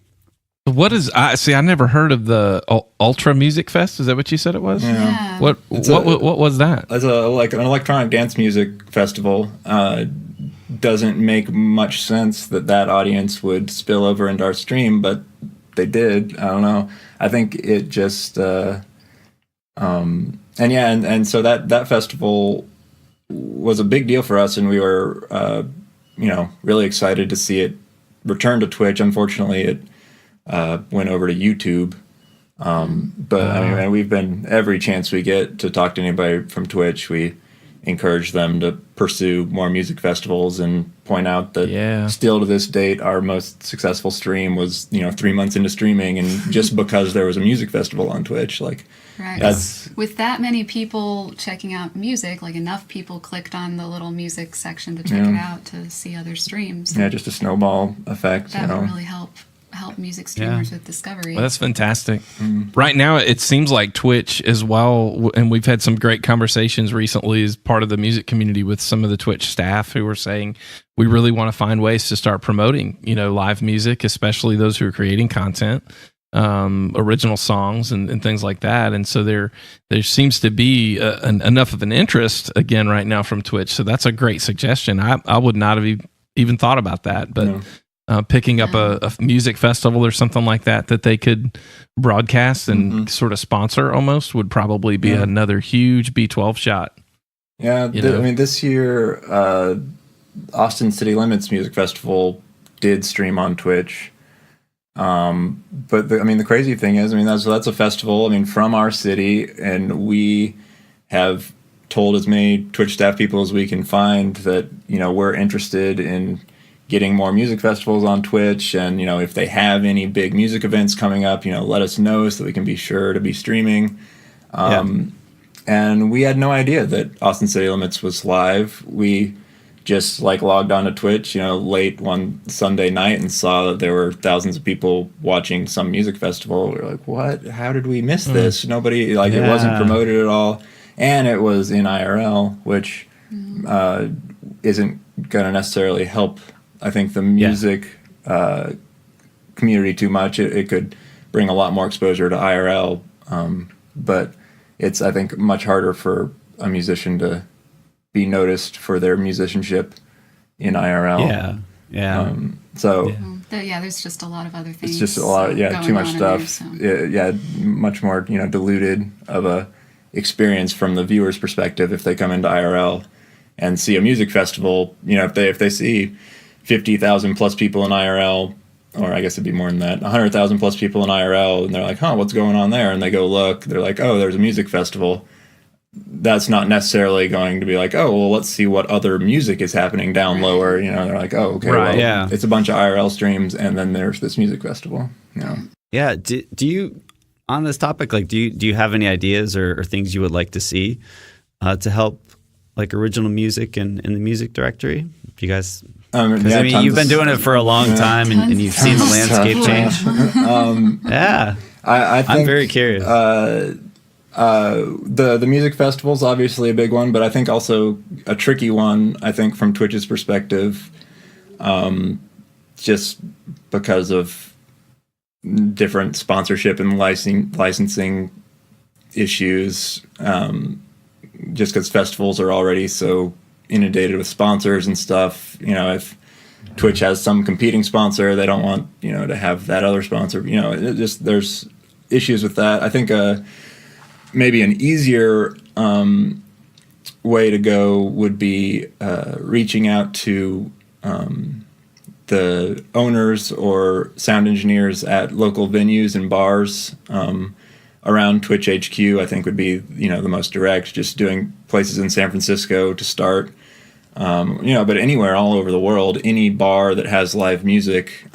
What is I never heard of the Ultra Music Fest. Is that what you said it was? Yeah. What was that? It's like an electronic dance music festival. Doesn't make much sense that audience would spill over into our stream, but they did. I don't know. I think it just so that festival was a big deal for us, and we were really excited to see it return to Twitch. Unfortunately, it went over to YouTube. But we've been, every chance we get to talk to anybody from Twitch, we encourage them to pursue more music festivals and point out that still to this date, our most successful stream was, 3 months into streaming, and just because there was a music festival on Twitch, right. With that many people checking out music, enough people clicked on the little music section to check it out to see other streams. Yeah, just a snowball effect. That would really help music streamers with discovery. Well, that's fantastic. Right now, it seems like Twitch as well, and we've had some great conversations recently as part of the music community with some of the Twitch staff who were saying we really want to find ways to start promoting, live music, especially those who are creating content, original songs and things like that. And so there seems to be enough of an interest again right now from Twitch. So that's a great suggestion. I would not have even thought about that, but. No. Picking up a music festival or something like that they could broadcast and sort of sponsor almost would probably be another huge B12 shot. Yeah, this year, Austin City Limits Music Festival did stream on Twitch. But the crazy thing is, that's a festival. From our city, and we have told as many Twitch staff people as we can find that we're interested in getting more music festivals on Twitch, and if they have any big music events coming up, let us know so that we can be sure to be streaming. And we had no idea that Austin City Limits was live. We just logged on to Twitch, late one Sunday night and saw that there were thousands of people watching some music festival. We were like, what? How did we miss this? Nobody, it wasn't promoted at all. And it was in IRL, which isn't going to necessarily help, I think, the music community too much. It could bring a lot more exposure to IRL, but it's, I think, much harder for a musician to be noticed for their musicianship in IRL. There's just a lot of other things. It's just a lot, too much stuff. There, so. Much more, diluted of a experience from the viewer's perspective if they come into IRL and see a music festival. If they see 50,000 plus people in IRL, or I guess it'd be more than that, 100,000 plus people in IRL, and they're like, what's going on there? And they go look, they're like, oh, there's a music festival. That's not necessarily going to be like, oh, well, let's see what other music is happening down lower. They're like, oh, okay, it's a bunch of IRL streams, and then there's this music festival. Yeah. Do you, on this topic, do you have any ideas or things you would like to see to help original music in the music directory? Do you guys? You've been doing it for a long time, and you've seen the landscape change. I think, I'm very curious. The music festival's obviously a big one, but I think also a tricky one, I think, from Twitch's perspective, just because of different sponsorship and licensing issues, just because festivals are already so inundated with sponsors and stuff. If Twitch has some competing sponsor, they don't want to have that other sponsor. There's issues with that. I think maybe an easier way to go would be reaching out to the owners or sound engineers at local venues and bars around Twitch HQ. I think would be the most direct. Just doing places in San Francisco to start. But anywhere all over the world, any bar that has live music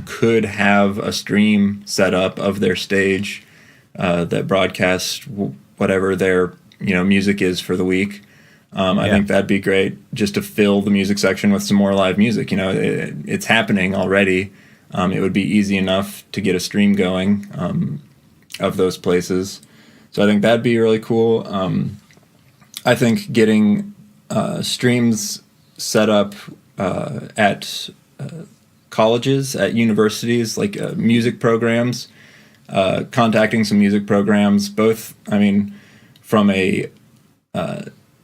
could have a stream set up of their stage that broadcasts whatever their music is for the week. I think that'd be great, just to fill the music section with some more live music. It's happening already. It would be easy enough to get a stream going of those places. So I think that'd be really cool. I think getting streams set up at colleges, at universities, music programs, contacting some music programs, both, from a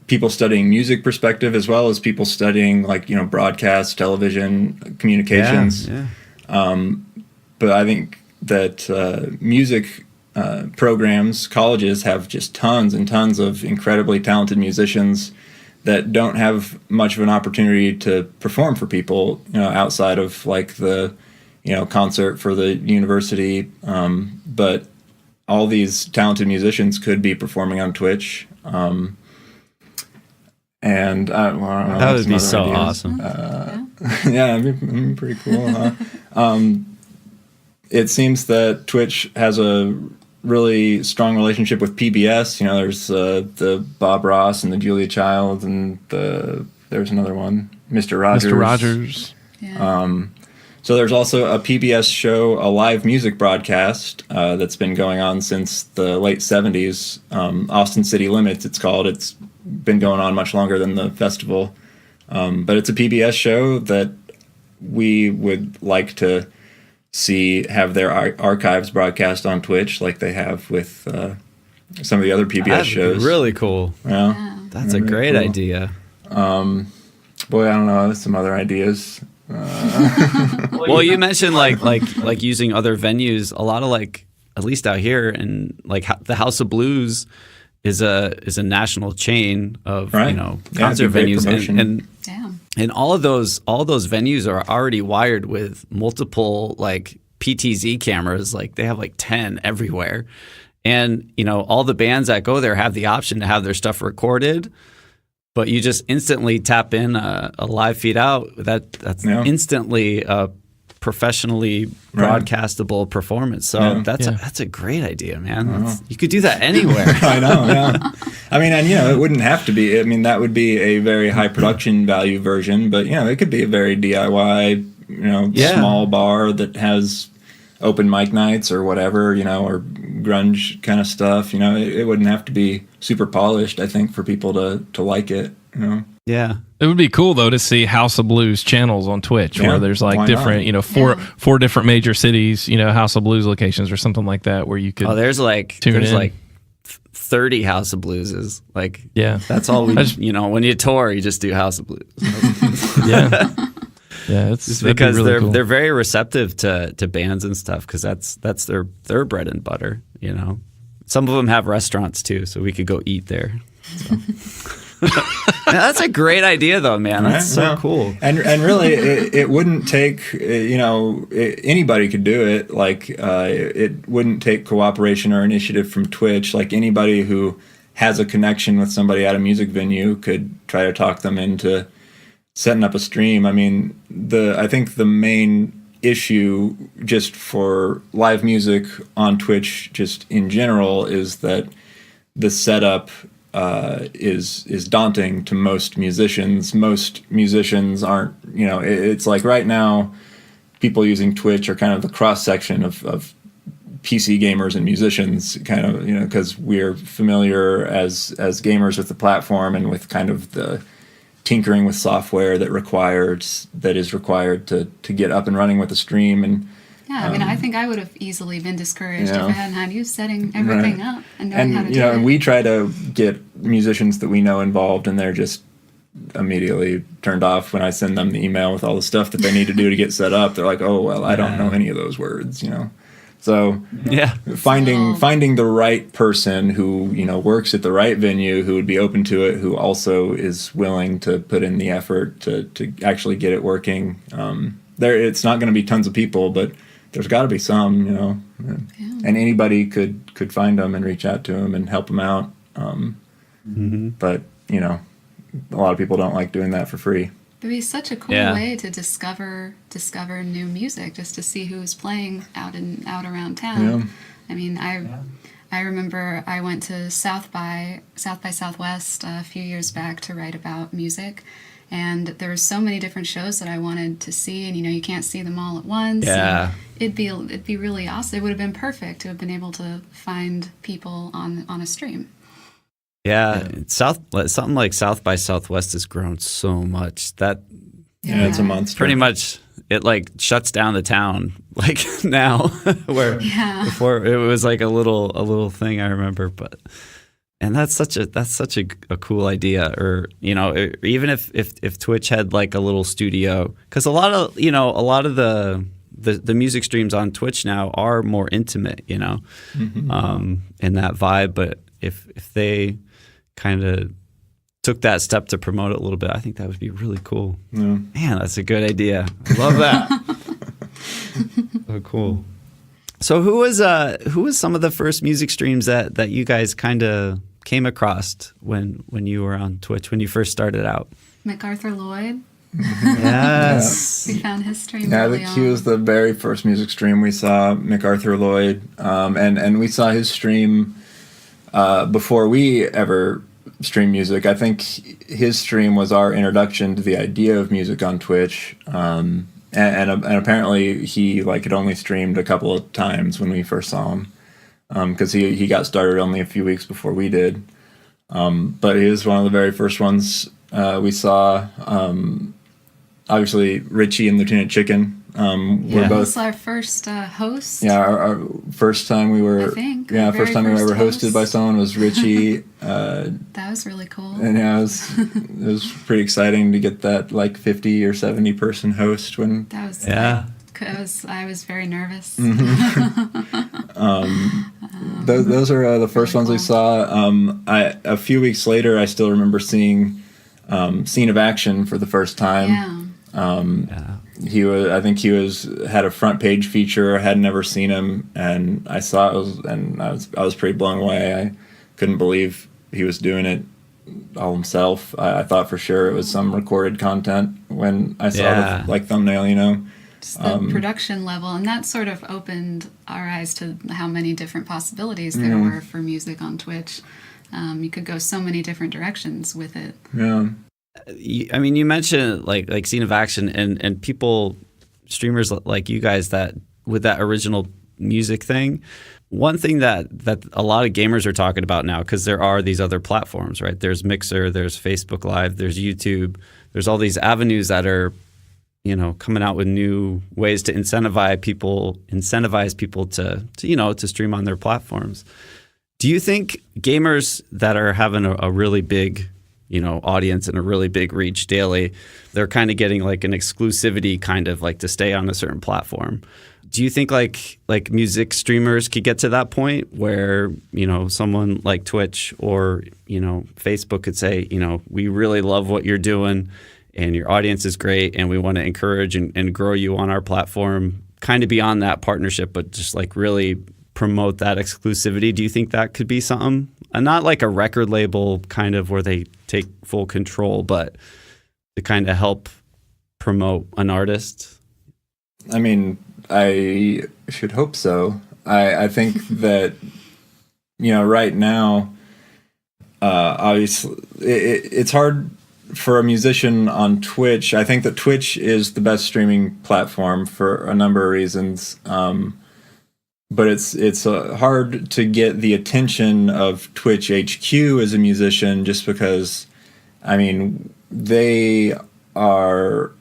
people studying music perspective, as well as people studying broadcast, television, communications. But I think that music programs, colleges have just tons and tons of incredibly talented musicians that don't have much of an opportunity to perform for people, outside of the concert for the university. But all these talented musicians could be performing on Twitch. And I don't know, that would be so ideas. Awesome. It'd be pretty cool. Huh? It seems that Twitch has a really strong relationship with PBS. There's the Bob Ross and the Julia Child, and there's another one, Mr. Rogers. Mr. Rogers. Yeah. So there's also a PBS show, a live music broadcast that's been going on since the late 70s. Austin City Limits, it's called. It's been going on much longer than the festival. But it's a PBS show that we would like to see have their archives broadcast on Twitch like they have with some of the other PBS shows. Really cool. Yeah. That's a great idea. Boy, I don't know. There's some other ideas. Well, you mentioned like using other venues. A lot of at least out here, and the House of Blues is a national chain of concert venues, and all of those venues are already wired with multiple PTZ cameras, like they have like 10 everywhere. And, you know, all the bands that go there have the option to have their stuff recorded, but you just instantly tap in a live feed out. That's instantly a professionally broadcastable performance. So that's a great idea, man. You could do that anywhere. I know, yeah. I mean, and you know, it wouldn't have to be. I mean, that would be a very high production value version, but you know, it could be a very DIY, you know, small bar that has open mic nights or whatever, you know, or grunge kind of stuff. You know, it wouldn't have to be super polished, I think, for people to like it, you know. Yeah. It would be cool though to see House of Blues channels on Twitch where there's like different, you know, four different major cities, you know, House of Blues locations or something like that where you could. Oh, there's like 30 House of Blueses. Like, that's all we. You know, when you tour, you just do House of Blues. It's just because really cool. they're very receptive to bands and stuff because that's their bread and butter. You know, some of them have restaurants too, so we could go eat there. So. That's a great idea, though, man. That's so cool. And really, it wouldn't take, you know, anybody could do it. Like, it wouldn't take cooperation or initiative from Twitch. Like, anybody who has a connection with somebody at a music venue could try to talk them into setting up a stream. I mean, I think the main issue just for live music on Twitch, just in general, is that the setup is daunting to most musicians. Most musicians aren't, you know, it's like right now, people using Twitch are kind of the cross section of PC gamers and musicians, kind of, you know, because we're familiar as gamers with the platform and with kind of the tinkering with software that is required to get up and running with a stream. And I mean, I think I would have easily been discouraged if I hadn't had you setting everything up and knowing how to do it. And we try to get musicians that we know involved, and they're just immediately turned off when I send them the email with all the stuff that they need to do to get set up. They're like, "Oh, well, I don't know any of those words," you know. So finding the right person who, you know, works at the right venue, who would be open to it, who also is willing to put in the effort to actually get it working. It's not going to be tons of people, but there's got to be some, you know, and anybody could find them and reach out to them and help them out. But, you know, a lot of people don't like doing that for free. It'd be such a cool way to discover new music, just to see who's playing out around town. Yeah. I mean, I remember I went to South by Southwest a few years back to write about music. And there were so many different shows that I wanted to see, and you know, you can't see them all at once. Yeah, it'd be really awesome. It would have been perfect to have been able to find people on a stream. Yeah, something like South by Southwest has grown so much that it's a monster. Pretty much, it like shuts down the town like now, where before it was like a little thing I remember, but. And that's such a cool idea, or you know, even if Twitch had like a little studio, because a lot of the music streams on Twitch now are more intimate, you know, in that vibe. But if they kind of took that step to promote it a little bit, I think that would be really cool. Yeah. Man, that's a good idea. I love that. So cool. So who was some of the first music streams that you guys kind of came across when you were on Twitch, when you first started out? MacArthur Lloyd. Yes. We found his stream I early think he was the very first music stream we saw, MacArthur Lloyd. And we saw his stream before we ever streamed music. I think his stream was our introduction to the idea of music on Twitch. And apparently he like had only streamed a couple of times when we first saw him, because he got started only a few weeks before we did. But he was one of the very first ones we saw. Obviously, Richie and Lieutenant Chicken. We're both. This was our first host. Yeah, our first time we were. I think. Yeah, first time we were ever hosted by someone was Richie. That was really cool. And yeah, it was pretty exciting to get that like 50 or 70 person host when. That was I was very nervous. Those are the first ones we saw. A few weeks later, I still remember seeing Scene of Action for the first time. I think he had a front page feature. I had never seen him, and I saw it and I was pretty blown away. I couldn't believe he was doing it all himself. I thought for sure it was some recorded content when I saw the thumbnail, Just the production level, and that sort of opened our eyes to how many different possibilities there were for music on Twitch. You could go so many different directions with it. Yeah. I mean, you mentioned like Scene of Action and people, streamers like you guys that with that original music thing. One thing that a lot of gamers are talking about now, because there are these other platforms, right? There's Mixer, there's Facebook Live, there's YouTube, there's all these avenues that are, coming out with new ways to incentivize people to stream on their platforms. Do you think gamers that are having a really big, audience and a really big reach daily, they're kind of getting like an exclusivity kind of like to stay on a certain platform? Do you think like music streamers could get to that point where, someone like Twitch or, Facebook could say, we really love what you're doing and your audience is great and we want to encourage and grow you on our platform, kind of beyond that partnership, but just like really promote that exclusivity? Do you think that could be something? Not like a record label kind of where they take full control, but to kind of help promote an artist? I mean, I should hope so. I think that, right now, obviously, it's hard for a musician on Twitch. I think that Twitch is the best streaming platform for a number of reasons. But it's hard to get the attention of Twitch HQ as a musician just because, I mean, they are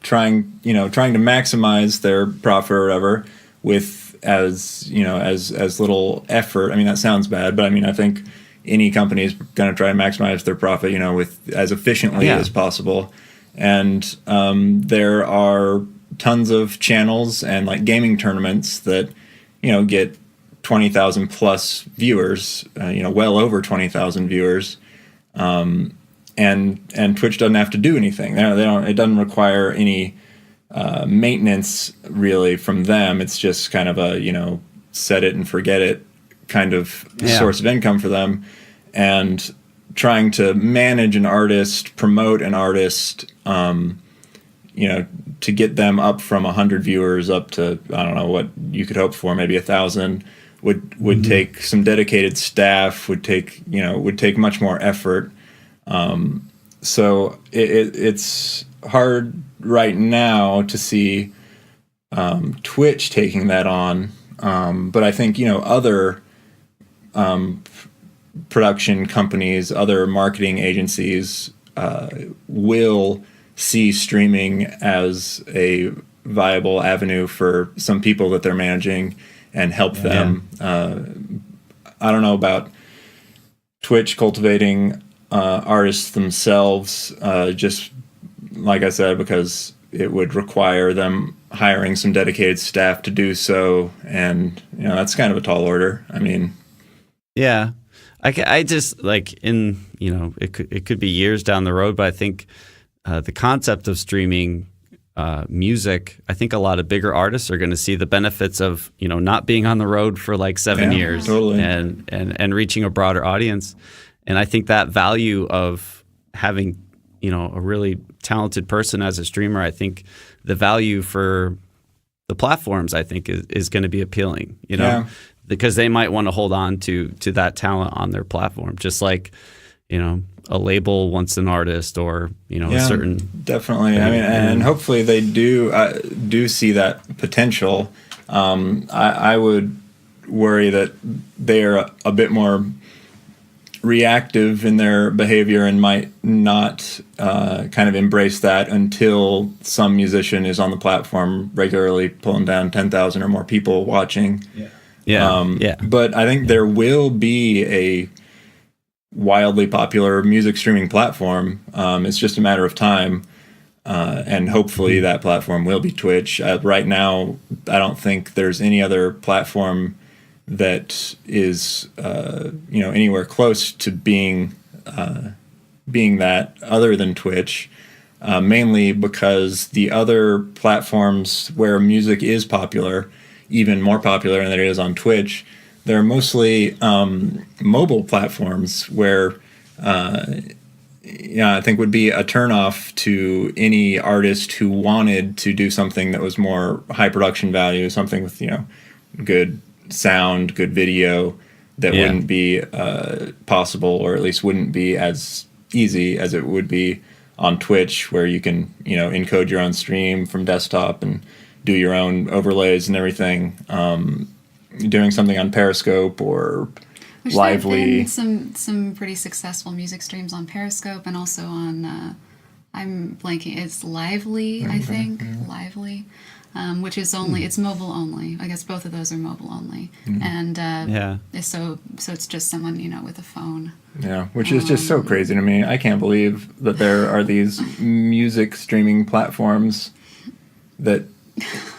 trying to maximize their profit or whatever with as little effort. I mean, that sounds bad, but I mean, I think any company is going to try to maximize their profit, with as efficiently as possible. And there are tons of channels and like gaming tournaments that, get 20,000 plus viewers, well over 20,000 viewers. And Twitch doesn't have to do anything. It doesn't require any maintenance really from them. It's just kind of a set it and forget it kind of source of income for them. And trying to manage an artist, promote an artist, to get them up from 100 viewers up to, I don't know what you could hope for, maybe 1,000 would take some dedicated staff, would take much more effort. So it's hard right now to see Twitch taking that on. But I think, other production companies, other marketing agencies will see streaming as a viable avenue for some people that they're managing and help them. I don't know about Twitch cultivating artists themselves, just like I said, because it would require them hiring some dedicated staff to do so. And, that's kind of a tall order. I mean, yeah, I just like it could be years down the road, but I think the concept of streaming music, I think a lot of bigger artists are going to see the benefits of, not being on the road for like 7 years totally. and reaching a broader audience. And I think that value of having, a really talented person as a streamer, I think the value for the platforms, I think is going to be appealing, because they might want to hold on to that talent on their platform, just like, a label wants an artist or, a certain. Definitely. I mean, and hopefully they do see that potential. I would worry that they're a bit more reactive in their behavior and might not kind of embrace that until some musician is on the platform regularly pulling down 10,000 or more people watching. But I think there will be a wildly popular music streaming platform. It's just a matter of time. And hopefully that platform will be Twitch. Right now, I don't think there's any other platform that is anywhere close to being that other than Twitch. mainly because the other platforms where music is popular, even more popular than it is on Twitch, they're mostly mobile platforms where I think would be a turnoff to any artist who wanted to do something that was more high production value, something with good sound, good video that wouldn't be possible, or at least wouldn't be as easy as it would be on Twitch, where you can encode your own stream from desktop and do your own overlays and everything. Doing something on Periscope or Which Lively. There have been some pretty successful music streams on Periscope, and also on I'm blanking. It's Lively, I think. Lively, which is it's mobile only. I guess both of those are mobile only, and so it's just someone with a phone. Yeah, which is just so crazy to me. I can't believe that there are these music streaming platforms that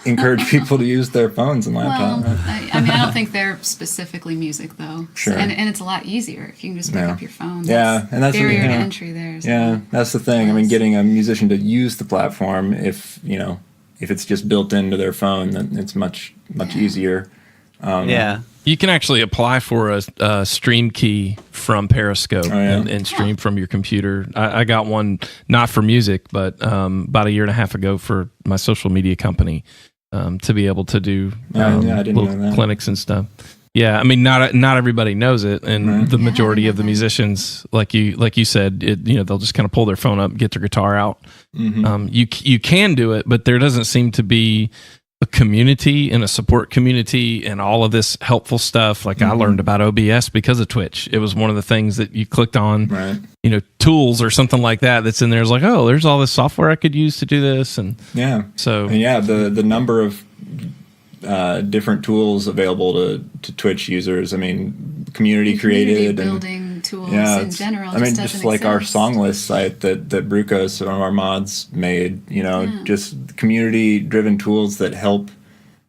encourage people to use their phones and laptops. Well, I don't think they're specifically music, though. Sure. And it's a lot easier if you can just pick up your phone. And that's barrier to entry there. So that's the thing. I mean, getting a musician to use the platform, if it's just built into their phone, then it's much easier. You can actually apply for a stream key from Periscope and stream from your computer. I got one, not for music, but about a year and a half ago for my social media company, to be able to do I didn't little know that. clinics and stuff. Yeah, I mean, not everybody knows it, and the majority of the musicians, like you said, they'll just kind of pull their phone up, get their guitar out. You can do it, but there doesn't seem to be a community and a support community and all of this helpful stuff. Like I learned about OBS because of Twitch. It was one of the things that you clicked on, tools or something like that that's in there. It's like, oh, there's all this software I could use to do this. And the number of different tools available to Twitch users. I mean, community created building tools in general. Just like our song list site that Brucos, one of our mods, made. Just community driven tools that help,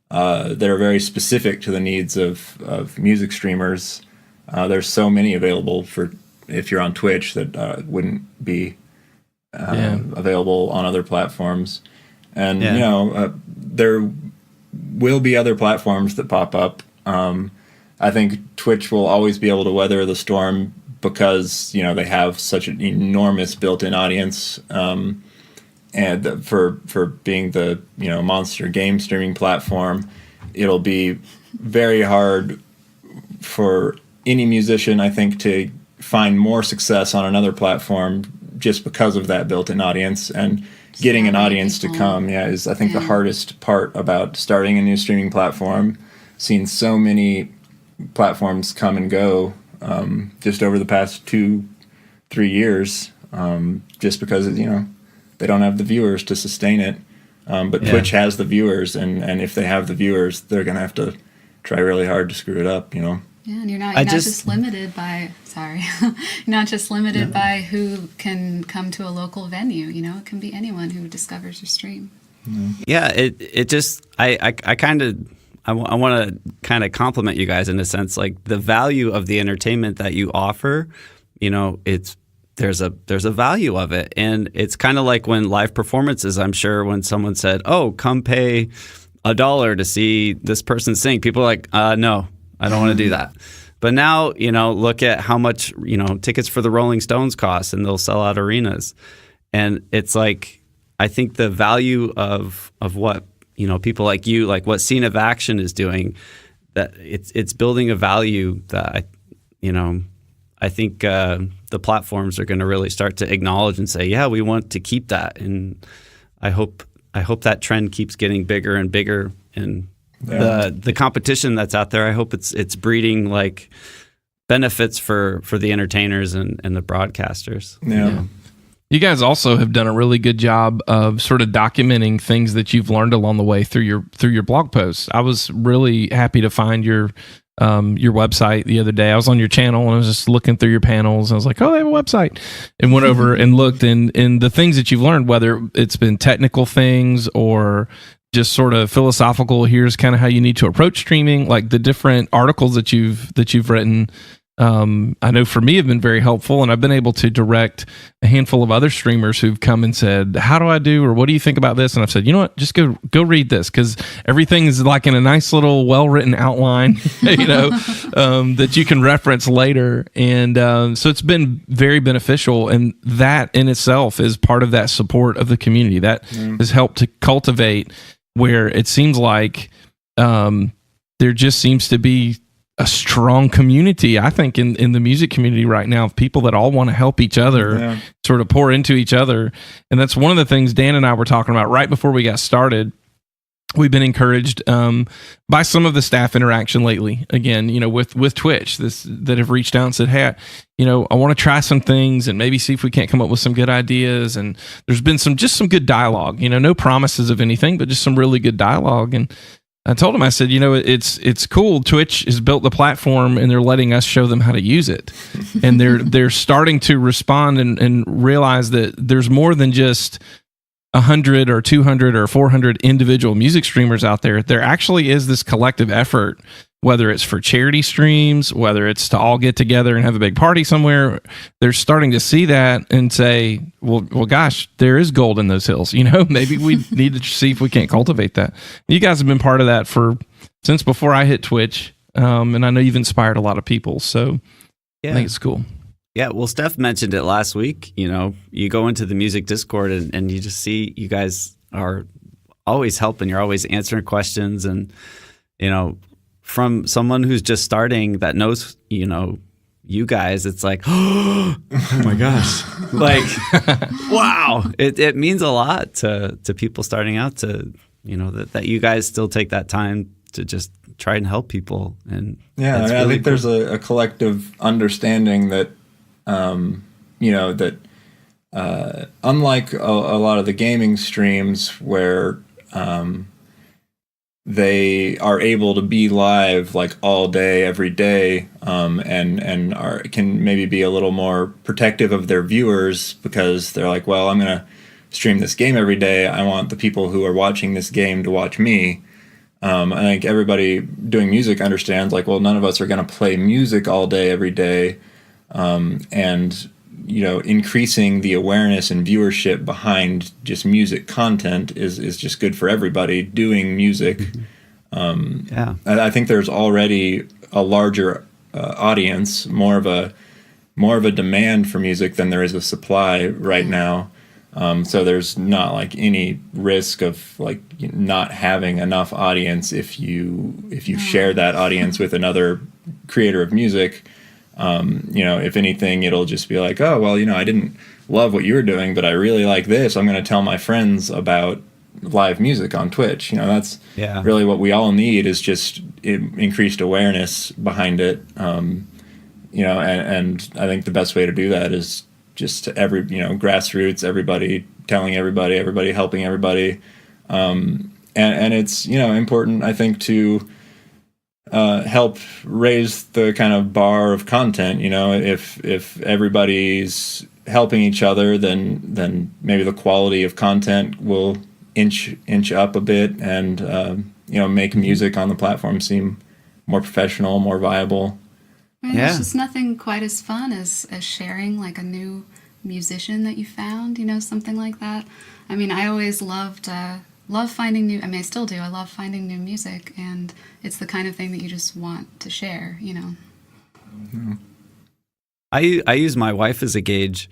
that are very specific to the needs of music streamers. There's so many available for if you're on Twitch that wouldn't be available on other platforms, and there will be other platforms that pop up. I think Twitch will always be able to weather the storm because they have such an enormous built-in audience, and for being the monster game streaming platform, it'll be very hard for any musician, I think, to find more success on another platform just because of that built-in audience. And getting an audience to come is, I think, the hardest part about starting a new streaming platform. Seen so many platforms come and go just over the past 2-3 years, just because they don't have the viewers to sustain it. But Twitch has the viewers, and if they have the viewers, they're gonna have to try really hard to screw it up. Yeah, and you're not just limited by you're not just limited by who can come to a local venue. It can be anyone who discovers your stream. Yeah, it just I want to kind of compliment you guys in a sense, like the value of the entertainment that you offer. There's a value of it, and it's kind of like when live performances. I'm sure when someone said, "Oh, come pay $1 to see this person sing," people are like, "No, I don't want to do that." But now, look at how much tickets for the Rolling Stones cost, and they'll sell out arenas. And it's like, I think the value of what people like you, like what Scene of Action is doing, that it's building a value that I think the platforms are going to really start to acknowledge and say, yeah, we want to keep that. And I hope that trend keeps getting bigger and bigger. And the competition that's out there, I hope it's breeding like benefits for the entertainers and the broadcasters. Yeah. You guys also have done a really good job of sort of documenting things that you've learned along the way through your blog posts. I was really happy to find your website the other day. I was on your channel and I was just looking through your panels. I was like, oh, they have a website, and went over and looked, and the things that you've learned, whether it's been technical things or just sort of philosophical, here's kind of how you need to approach streaming, like the different articles that you've written. I know for me have been very helpful, and I've been able to direct a handful of other streamers who've come and said, how do I do, or what do you think about this? And I've said, you know what, just go read this, because everything is like in a nice little well-written outline, that you can reference later. And so it's been very beneficial, and that in itself is part of that support of the community that has helped to cultivate where it seems like there just seems to be a strong community, I think, in the music community right now, of people that all want to help each other, sort of pour into each other. And that's one of the things Dan and I were talking about right before we got started. We've been encouraged by some of the staff interaction lately, again, with Twitch, that have reached out and said, hey, I want to try some things and maybe see if we can't come up with some good ideas. And there's been some good dialogue, no promises of anything, but just some really good dialogue. And I told him, I said, it's cool. Twitch has built the platform, and they're letting us show them how to use it. And they're starting to respond and realize that there's more than just 100 or 200 or 400 individual music streamers out there. There actually is this collective effort, whether it's for charity streams, whether it's to all get together and have a big party somewhere. They're starting to see that and say, well, gosh, there is gold in those hills. Maybe we need to see if we can't cultivate that. You guys have been part of that since before I hit Twitch. And I know you've inspired a lot of people. So I think it's cool. Yeah, well, Steph mentioned it last week. You go into the music Discord and you just see you guys are always helping. You're always answering questions. And, from someone who's just starting that knows, you guys, it's like, oh my gosh, like, wow. It means a lot to people starting out to, that you guys still take that time to just try and help people. And I think there's a collective understanding that, unlike a lot of the gaming streams where they are able to be live like all day, every day, and can maybe be a little more protective of their viewers because they're like, well, I'm going to stream this game every day. I want the people who are watching this game to watch me. I think everybody doing music understands, like, well, none of us are going to play music all day, every day. And increasing the awareness and viewership behind just music content is just good for everybody doing music. I think there's already a larger audience, more of a demand for music than there is a supply right now. So there's not like any risk of like not having enough audience if you share that audience with another creator of music. If anything, it'll just be like, oh, well, I didn't love what you were doing, but I really like this. I'm going to tell my friends about live music on Twitch. That's really what we all need, is just increased awareness behind it. And I think the best way to do that is just to grassroots, everybody telling everybody helping everybody. And it's, important, I think, to help raise the kind of bar of content. If everybody's helping each other, then maybe the quality of content will inch up a bit, and make music on the platform seem more professional, more viable. There's just nothing quite as fun as sharing like a new musician that you found, something like that. I mean, I always love finding new, I still do. I love finding new music, and it's the kind of thing that you just want to share, I use my wife as a gauge,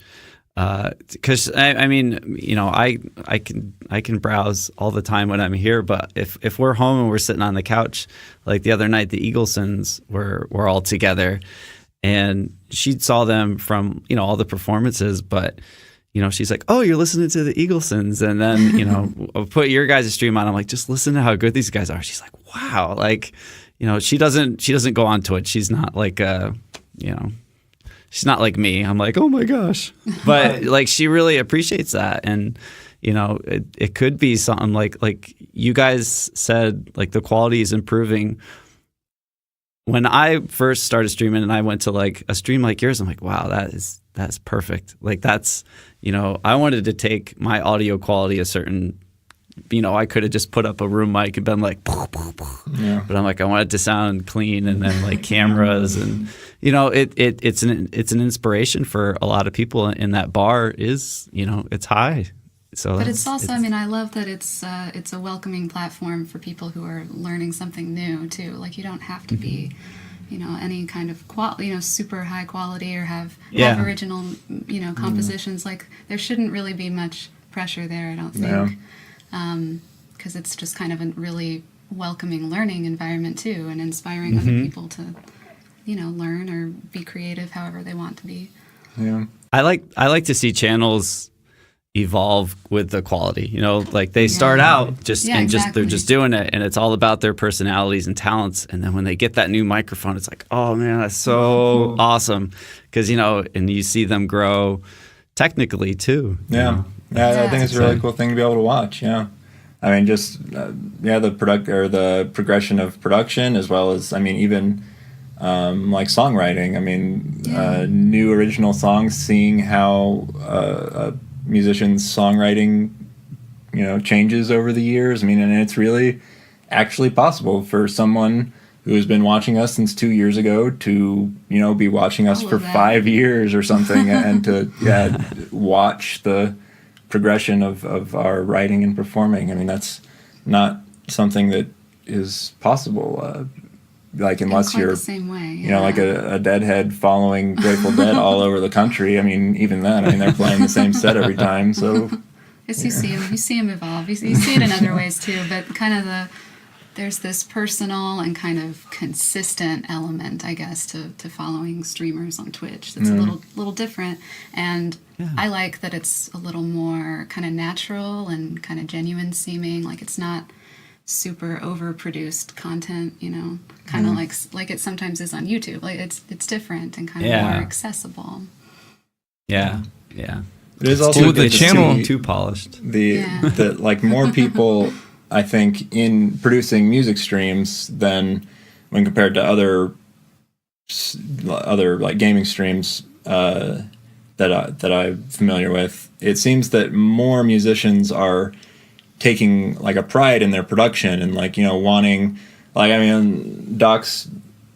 because I can browse all the time when I'm here, but if we're home and we're sitting on the couch, like the other night, the Eaglesons were all together, and she saw them from all the performances, but she's like, oh, you're listening to the Eaglesons. And then, I'll put your guys' stream on. I'm like, just listen to how good these guys are. She's like, wow. Like, she doesn't go on Twitch. She's not like, she's not like me. I'm like, oh my gosh. But like, she really appreciates that. And, it could be something like you guys said, like the quality is improving. When I first started streaming and I went to like a stream like yours, I'm like, wow, that's perfect. Like that's, I wanted to take my audio quality a certain I could have just put up a room mic and been like, Yeah. but I'm like, I want it to sound clean, and then like cameras, and it's an inspiration for a lot of people. In that bar is it's high. So But it's also, I mean, I love that it's a welcoming platform for people who are learning something new too. Like you don't have to be, any kind of super high quality or have original, compositions. Like there shouldn't really be much pressure there, I don't think, because it's just kind of a really welcoming learning environment too, and inspiring other people to, learn or be creative however they want to be. Yeah. I like to see channels evolve with the quality, like they start out they're just doing it, and it's all about their personalities and talents, and then when they get that new microphone, it's like, oh man, that's so awesome, because and you see them grow technically too. I think it's a really cool thing to be able to watch. I mean, just the progression of production, as well as, I mean, even like songwriting. I mean, new original songs, seeing how a musician's songwriting, changes over the years. I mean, and it's really actually possible for someone who has been watching us since 2 years ago to, be watching us for 5 years or something, and to watch the progression of our writing and performing. I mean, that's not something that is possible. Like unless you're the same way, like a Deadhead following Grateful Dead all over the country. I mean, even then, they're playing the same set every time. So yes, you see him evolve. You see it in other ways too, but kind of there's this personal and kind of consistent element, I guess, to following streamers on Twitch. That's a little different, and I like that it's a little more kind of natural and kind of genuine seeming. Like it's not super overproduced content, kind of like it sometimes is on YouTube. Like it's different and kind of more accessible. Yeah. It is also the channel too polished. The like more people, I think, in producing music streams than when compared to other like gaming streams that I'm familiar with. It seems that more musicians are taking like a pride in their production and like wanting, like, I mean, Doc's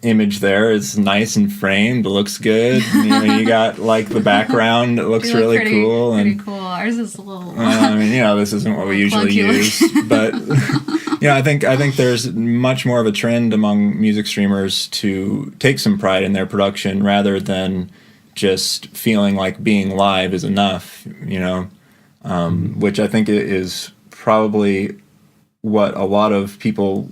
image there is nice and framed, it looks good. You got like the background, it looks really cool, pretty and cool. Ours is a little I mean, this isn't what we usually use, but I think there's much more of a trend among music streamers to take some pride in their production rather than just feeling like being live is enough, which I think is probably what a lot of people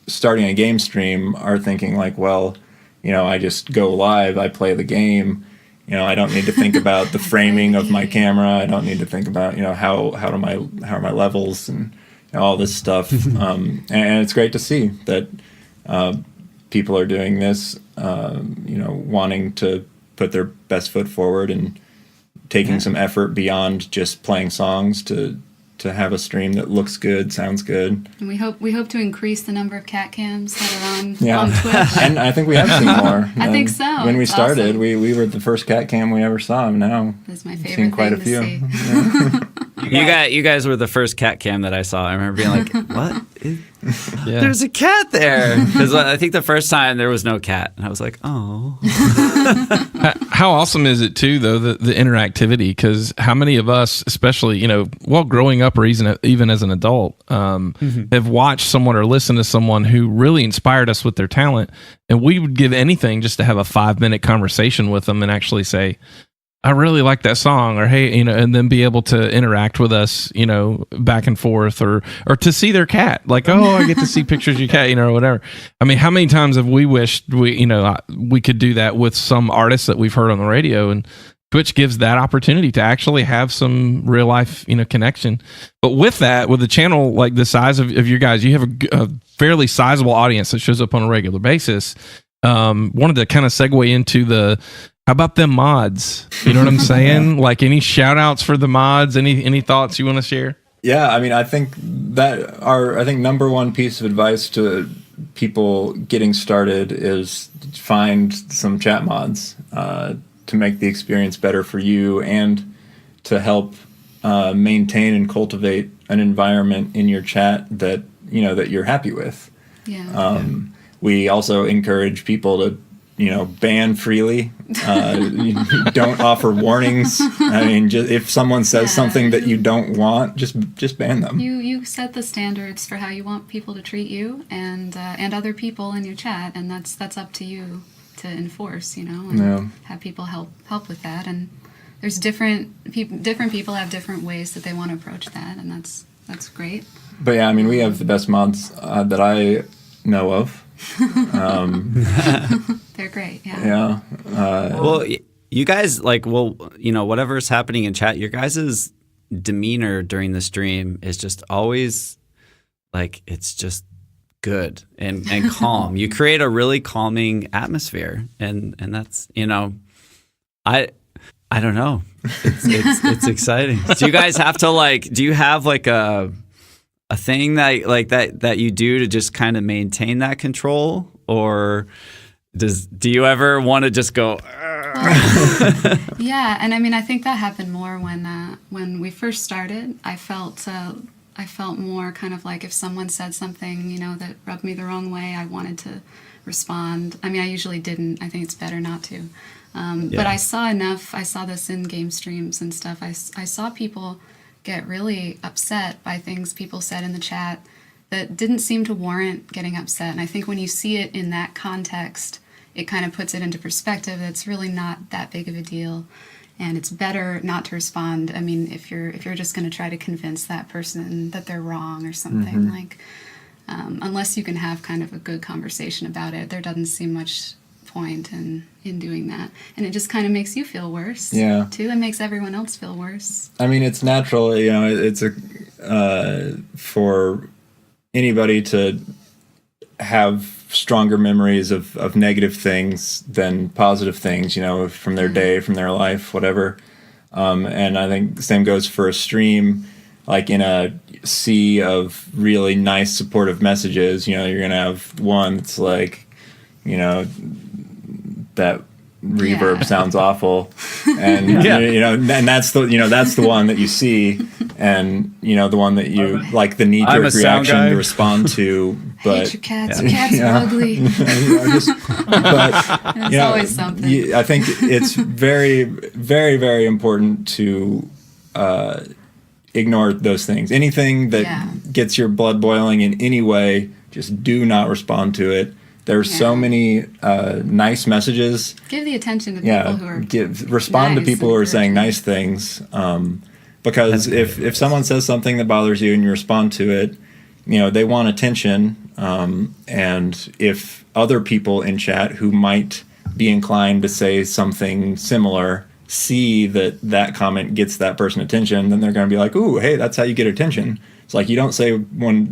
starting a game stream are thinking, like, well, I just go live, I play the game, I don't need to think about the framing of my camera, I don't need to think about how are my levels and all this stuff. And it's great to see that people are doing this, wanting to put their best foot forward and taking some effort beyond just playing songs to have a stream that looks good, sounds good. And we hope to increase the number of cat cams that are on Twitch. And I think we have seen more. I think so. When we It's started, awesome. we were the first cat cam we ever saw. Now That's my we've favorite seen quite thing a few. to see. You guys were the first cat cam that I saw. I remember being like, what? There's a cat there. Because I think the first time there was no cat. And I was like, oh. How awesome is it too, though, the interactivity? Because how many of us, especially growing up or even as an adult, have watched someone or listened to someone who really inspired us with their talent, and we would give anything just to have a 5-minute conversation with them and actually say, I really like that song, or hey, and then be able to interact with us, back and forth, or to see their cat, like, oh, I get to see pictures of your cat, or whatever. I mean, how many times have we wished we could do that with some artists that we've heard on the radio, and Twitch gives that opportunity to actually have some real life, connection. But with that, with a channel like the size of your guys, you have a fairly sizable audience that shows up on a regular basis. Wanted to kind of segue into how about them mods? You know what I'm saying? Like, any shout outs for the mods? Any thoughts you want to share? Yeah, I mean, I think number one piece of advice to people getting started is find some chat mods to make the experience better for you and to help maintain and cultivate an environment in your chat that that you're happy with. We also encourage people to ban freely. You don't offer warnings. I mean, if someone says something that you don't want, just ban them. You set the standards for how you want people to treat you and other people in your chat, and that's up to you to enforce. And have people help with that. And there's different people have different ways that they want to approach that, and that's great. But yeah, I mean, we have the best mods that I know of. They're great. Yeah. Well, you guys whatever's happening in chat, your guys' demeanor during the stream is just always like, it's just good and calm. You create a really calming atmosphere, and that's I don't know. It's exciting. Do you guys have to do you have like a thing that you do to just kind of maintain that control, or do you ever want to just go? Yeah, and I mean, I think that happened more when we first started. I felt more kind of like if someone said something that rubbed me the wrong way, I wanted to respond. I mean, I usually didn't. I think it's better not to. But I saw enough. I saw this in game streams and stuff. I saw people get really upset by things people said in the chat that didn't seem to warrant getting upset. And I think when you see it in that context, it kind of puts it into perspective. It's really not that big of a deal, and it's better not to respond. I mean, if you're just going to try to convince that person that they're wrong or something, unless you can have kind of a good conversation about it, there doesn't seem much point in doing that, and it just kind of makes you feel worse too, and makes everyone else feel worse. I mean, it's natural, it's for anybody to have stronger memories of negative things than positive things, from their day, from their life, whatever. And I think the same goes for a stream. Like in a sea of really nice supportive messages, you're gonna have one that's like, that reverb sounds awful, and and that's the one that you see, and the one that you like, the knee-jerk reaction to respond to. But hate your cats. Your cats are ugly. It's always something. I think it's very, very, very important to ignore those things. Anything that gets your blood boiling in any way, just do not respond to it. There's so many nice messages. Give the attention to people who are respond to people who are saying nice things. Because if someone says something that bothers you and you respond to it, they want attention. And if other people in chat who might be inclined to say something similar see that comment gets that person attention, then they're going to be like, ooh, hey, that's how you get attention. It's like, you don't say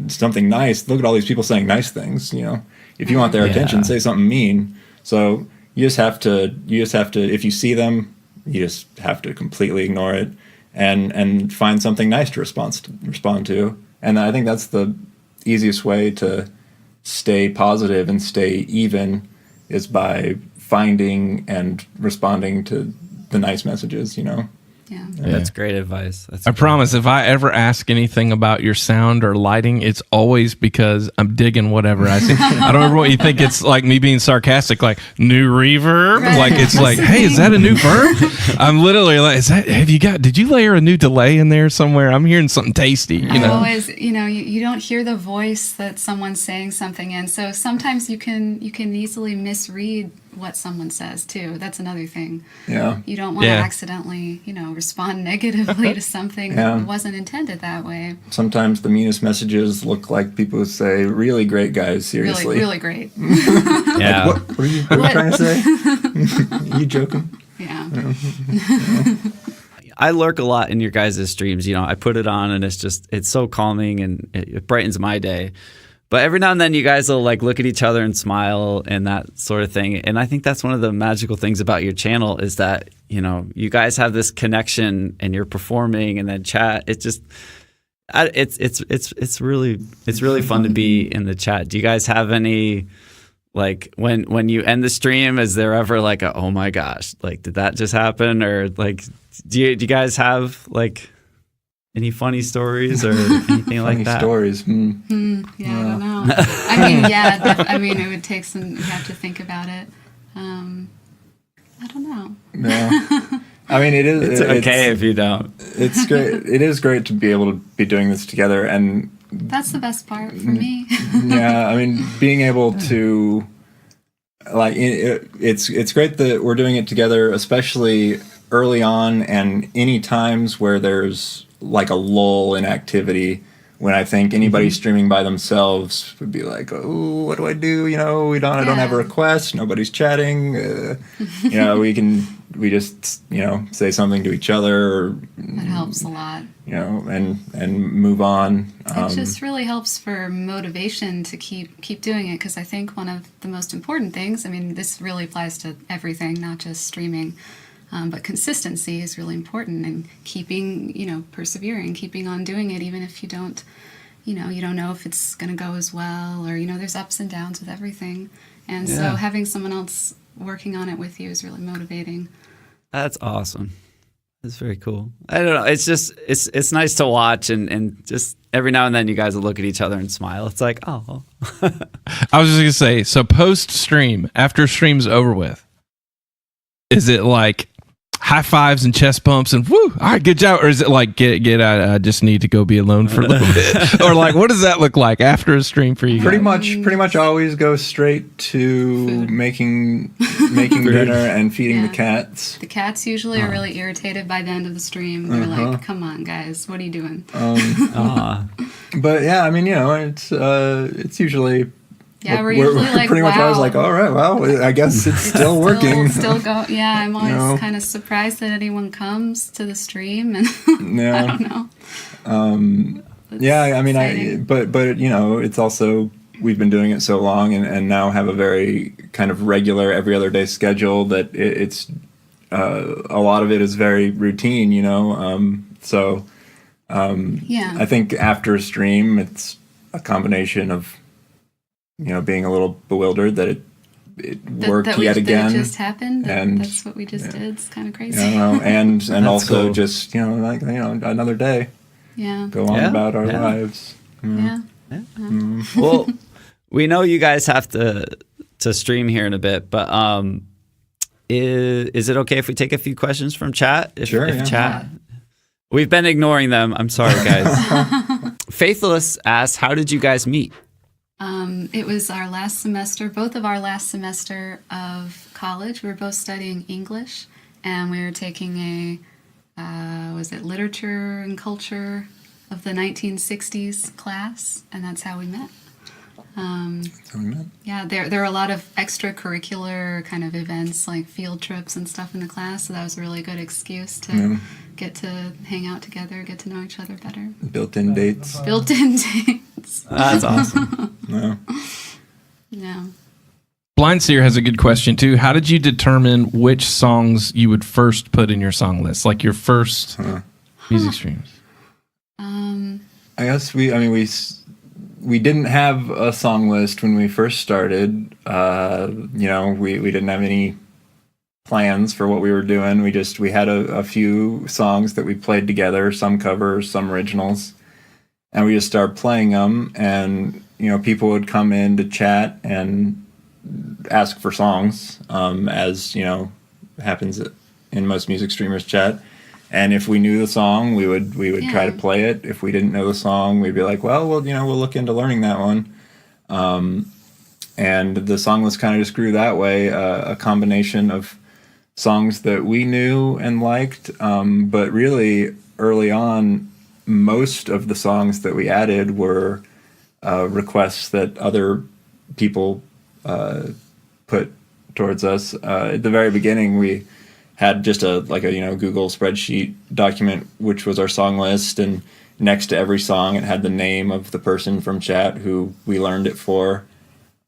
something nice. Look at all these people saying nice things, If you want their attention, say something mean. So you just have to, if you see them, you just have to completely ignore it and find something nice to respond to. And I think that's the easiest way to stay positive and stay even, is by finding and responding to the nice messages, Yeah. That's great advice. I promise, if I ever ask anything about your sound or lighting, it's always because I'm digging whatever I see. I don't ever want you to think it's like me being sarcastic, like new reverb. Right. Like it's like, hey, is that a new verb? I'm literally like, did you layer a new delay in there somewhere? I'm hearing something tasty. Always, you don't hear the voice that someone's saying something in. So sometimes you can easily misread what someone says too. That's another thing. Yeah. You don't want to accidentally, respond negatively to something that wasn't intended that way. Sometimes the meanest messages look like people who say, really great, guys, seriously. Really, really great. Yeah. What are you trying to say? Are you joking? Yeah. I lurk a lot in your guys' streams. I put it on and it's so calming and it brightens my day. But every now and then you guys will look at each other and smile and that sort of thing. And I think that's one of the magical things about your channel is that, you guys have this connection and you're performing and then chat. It's just, it's really fun to be in the chat. Do you guys have any, when you end the stream, is there ever oh my gosh, did that just happen? Or do you guys have Any funny stories or anything like Funny that? stories. Yeah, I don't know. I mean, I mean, it would take some. You have to think about it. I don't know. Yeah. I mean, It's okay if you don't. It's great. It is great to be able to be doing this together, and That's the best part for me. yeah, I mean, being able to like it's great that we're doing it together, especially early on, and any times where there's like a lull in activity. When I think anybody streaming by themselves would be like, "Oh, what do I do?" You know, I don't have a request. Nobody's chatting. You know, we just say something to each other, or That helps a lot. you know, and move on. It just really helps for motivation to keep doing it, because I think one of the most important things, I mean, this really applies to everything, not just streaming, but consistency is really important, and keeping, persevering, keeping on doing it, even if you don't know if it's going to go as well, or, there's ups and downs with everything. And so having someone else working on it with you is really motivating. That's awesome. That's very cool. I don't know. It's just it's nice to watch, and just every now and then you guys will look at each other and smile. It's like, oh. I was just gonna say, so post stream, after stream's over with, is it like high fives and chest bumps and woo, all right, good job, or is it like get out, I just need to go be alone for a little bit, or like what does that look like after a stream for you? Pretty guys? much always go straight to making dinner and feeding the cats. The cats usually are really irritated by the end of the stream. They're like, "Come on, guys, what are you doing?" But yeah, I mean, it's usually. Yeah, we're usually like, pretty much wow. always like, all right, well, I guess it's still working. Still go. Yeah, I'm always kind of surprised that anyone comes to the stream, and I don't know. Yeah, I mean, exciting. but it's also, we've been doing it so long, and now have a very kind of regular every other day schedule that it's a lot of it is very routine, so I think after a stream, it's a combination of being a little bewildered that it worked yet again. That it just happened. And that's what we just did. It's kind of crazy. I don't know, and also cool. just another day. Yeah. Go on about our lives. Yeah. Well, we know you guys have to stream here in a bit, but is it okay if we take a few questions from chat? Sure. If chat. We've been ignoring them. I'm sorry, guys. Faithless asks, how did you guys meet? It was our last semester, both of our last semester of college. We were both studying English, and we were taking a, literature and culture of the 1960s class, and that's how we met. Yeah, there are a lot of extracurricular kind of events like field trips and stuff in the class, so that was a really good excuse to get to hang out together, get to know each other better. Built-in dates. Built-in dates. That's awesome. Yeah. Blindseer has a good question too. How did you determine which songs you would first put in your song list, like your first music streams? I guess we didn't have a song list when we first started. We didn't have any plans for what we were doing. We had a few songs that we played together, some covers, some originals, and we just started playing them. And people would come in to chat and ask for songs, as happens in most music streamers chat. And if we knew the song, we would try to play it. If we didn't know the song, we'd be like, well, we'll look into learning that one. And the song list kind of just grew that way, a combination of songs that we knew and liked. But really, early on, most of the songs that we added were requests that other people put towards us. At the very beginning, we had just a Google spreadsheet document, which was our song list, and next to every song it had the name of the person from chat who we learned it for,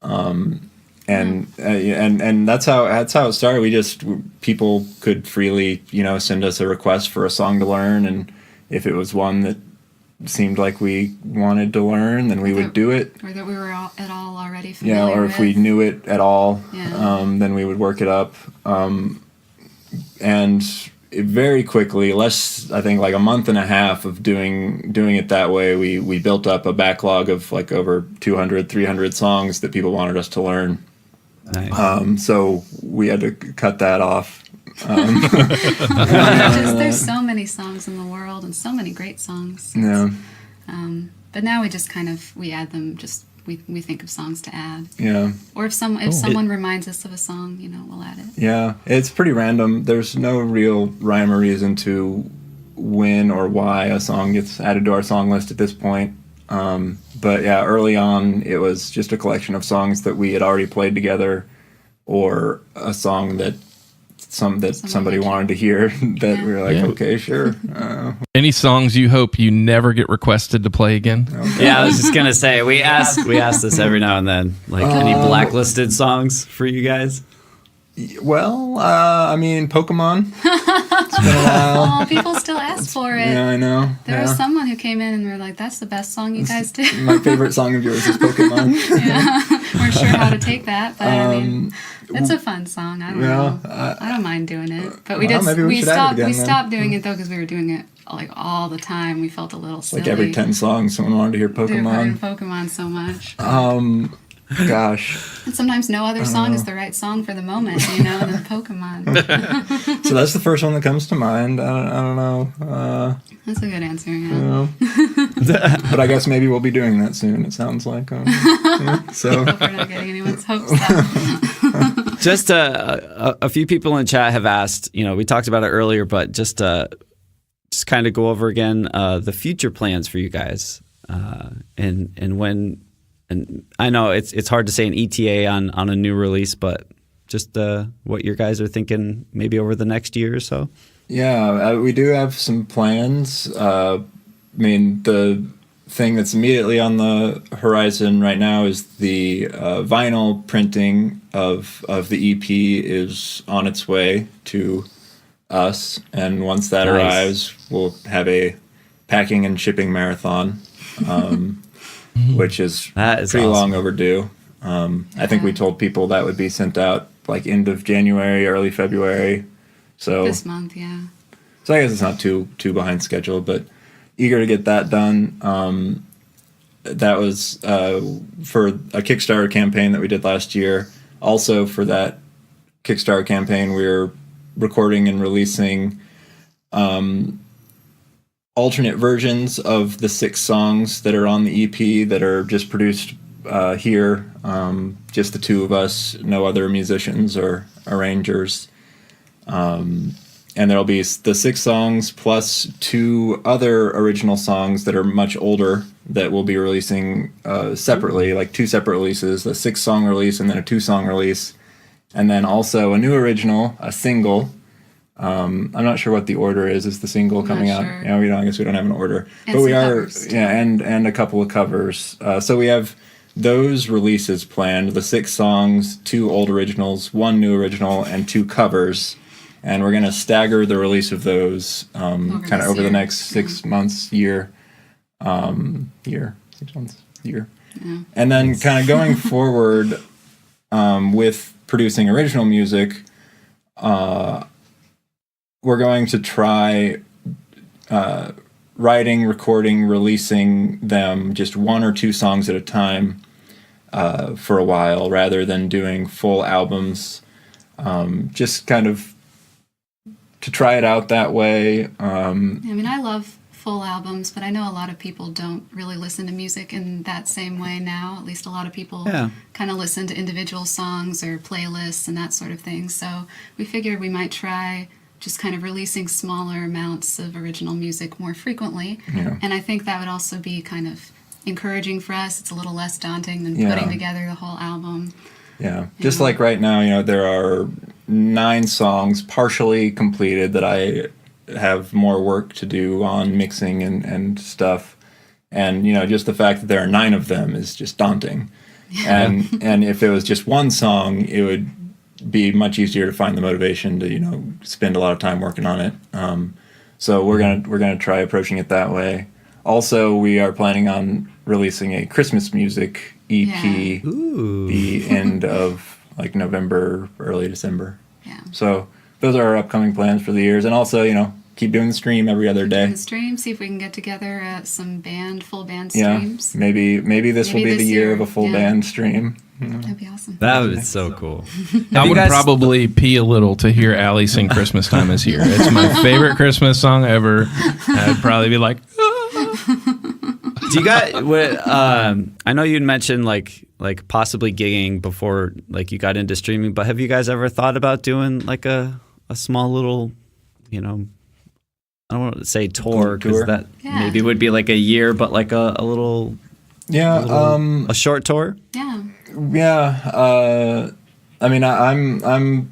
and that's how it started. People could freely send us a request for a song to learn, and if it was one that seemed like we wanted to learn, then we would do it, or that we were at all already familiar or if we knew it at all, Yeah. then we would work it up. And very quickly, I think like a month and a half of doing it that way, we built up a backlog of like over 200, 300 songs that people wanted us to learn. Nice. So we had to cut that off. There's so many songs in the world and so many great songs. Yeah. But now we just we add them. We think of songs to add. Yeah. Or if someone reminds us of a song, we'll add it. Yeah, it's pretty random. There's no real rhyme or reason to when or why a song gets added to our song list at this point. But yeah, early on, it was just a collection of songs that we had already played together, or a song that somebody wanted to hear that we were like, okay, sure. Any songs you hope you never get requested to play again? Okay. Yeah, I was just gonna say we ask this every now and then. Like any blacklisted songs for you guys? Well, I mean, Pokemon. It's been a while. Oh, people still ask for it. Yeah, I know. There was someone who came in and were like, "That's the best song you guys do." My favorite song of yours is Pokemon. Yeah, weren't sure how to take that, but I mean, it's a fun song. I don't know. I don't mind doing it, but maybe we should add it again, we then. stopped doing it though because we were doing it like all the time. We felt a little silly. Like every 10 songs, someone wanted to hear Doing Pokemon. Pokemon so much. Gosh. And sometimes no other song is the right song for the moment, and then Pokemon. So that's the first one that comes to mind. I don't know. That's a good answer, yeah. But I guess maybe we'll be doing that soon, it sounds like. So Hope we're not getting anyone's hopes up. Just a few people in chat have asked. We talked about it earlier, but just kind of go over again the future plans for you guys, and when. And I know it's hard to say an ETA on a new release, but just what your guys are thinking maybe over the next year or so. yeah, we do have some plans. I mean, the thing that's immediately on the horizon right now is the vinyl printing of the EP is on its way to us, and once that Nice. arrives, we'll have a packing and shipping marathon. Which is That is pretty awesome. long overdue. I think we told people that would be sent out like end of January, early February. So This month, yeah. I guess it's not too behind schedule, but eager to get that done. That was for a Kickstarter campaign that we did last year. Also for that Kickstarter campaign, we were recording and releasing alternate versions of the 6 songs that are on the EP that are just produced here. Just the 2 of us, no other musicians or arrangers. And there'll be the 6 songs plus 2 other original songs that are much older that we'll be releasing separately, like 2 separate releases, a 6-song release and then a 2-song release. And then also a new original, a single. I'm not sure what the order is. Is the single coming out? Sure. Yeah, I guess we don't have an order, And but we some are. covers, too. Yeah, and a couple of covers. So we have those releases planned: the 6 songs, 2 old originals, 1 new original, and 2 covers. And we're gonna stagger the release of those kind of this over the year. next 6 months, year. 6 months, year. Yeah. And then kind of going forward with producing original music. We're going to try writing, recording, releasing them just 1 or 2 songs at a time for a while, rather than doing full albums. Just kind of to try it out that way. I mean, I love full albums, but I know a lot of people don't really listen to music in that same way now. At least a lot of people kind of listen to individual songs or playlists and that sort of thing. So we figured we might try just kind of releasing smaller amounts of original music more frequently. Yeah. And I think that would also be kind of encouraging for us. It's a little less daunting than Yeah. putting together the whole album. Yeah, just like right now, there are 9 songs partially completed that I have more work to do on mixing and stuff. And, just the fact that there are 9 of them is just daunting. And if it was just 1 song, it would be much easier to find the motivation to, spend a lot of time working on it. So we're gonna try approaching it that way. Also, we are planning on releasing a Christmas music EP the end of like November, early December. Yeah. So those are our upcoming plans for the years. And also, keep doing the stream every other day. The stream, see if we can get together at some full band Yeah, streams. maybe this will be Maybe the this year year, of a full yeah. band stream. That'd be awesome. That would be so cool. I would guys- probably pee a little to hear Allie sing "Christmas Time Is Here." It's my favorite Christmas song ever. I'd probably be like, Do you guys? I know you'd mentioned like possibly gigging before like you got into streaming, but have you guys ever thought about doing like a small little, I don't want to say tour because Tour? that Yeah. maybe would be like a year, but like a little Yeah, a short tour. Yeah. yeah. I mean, I'm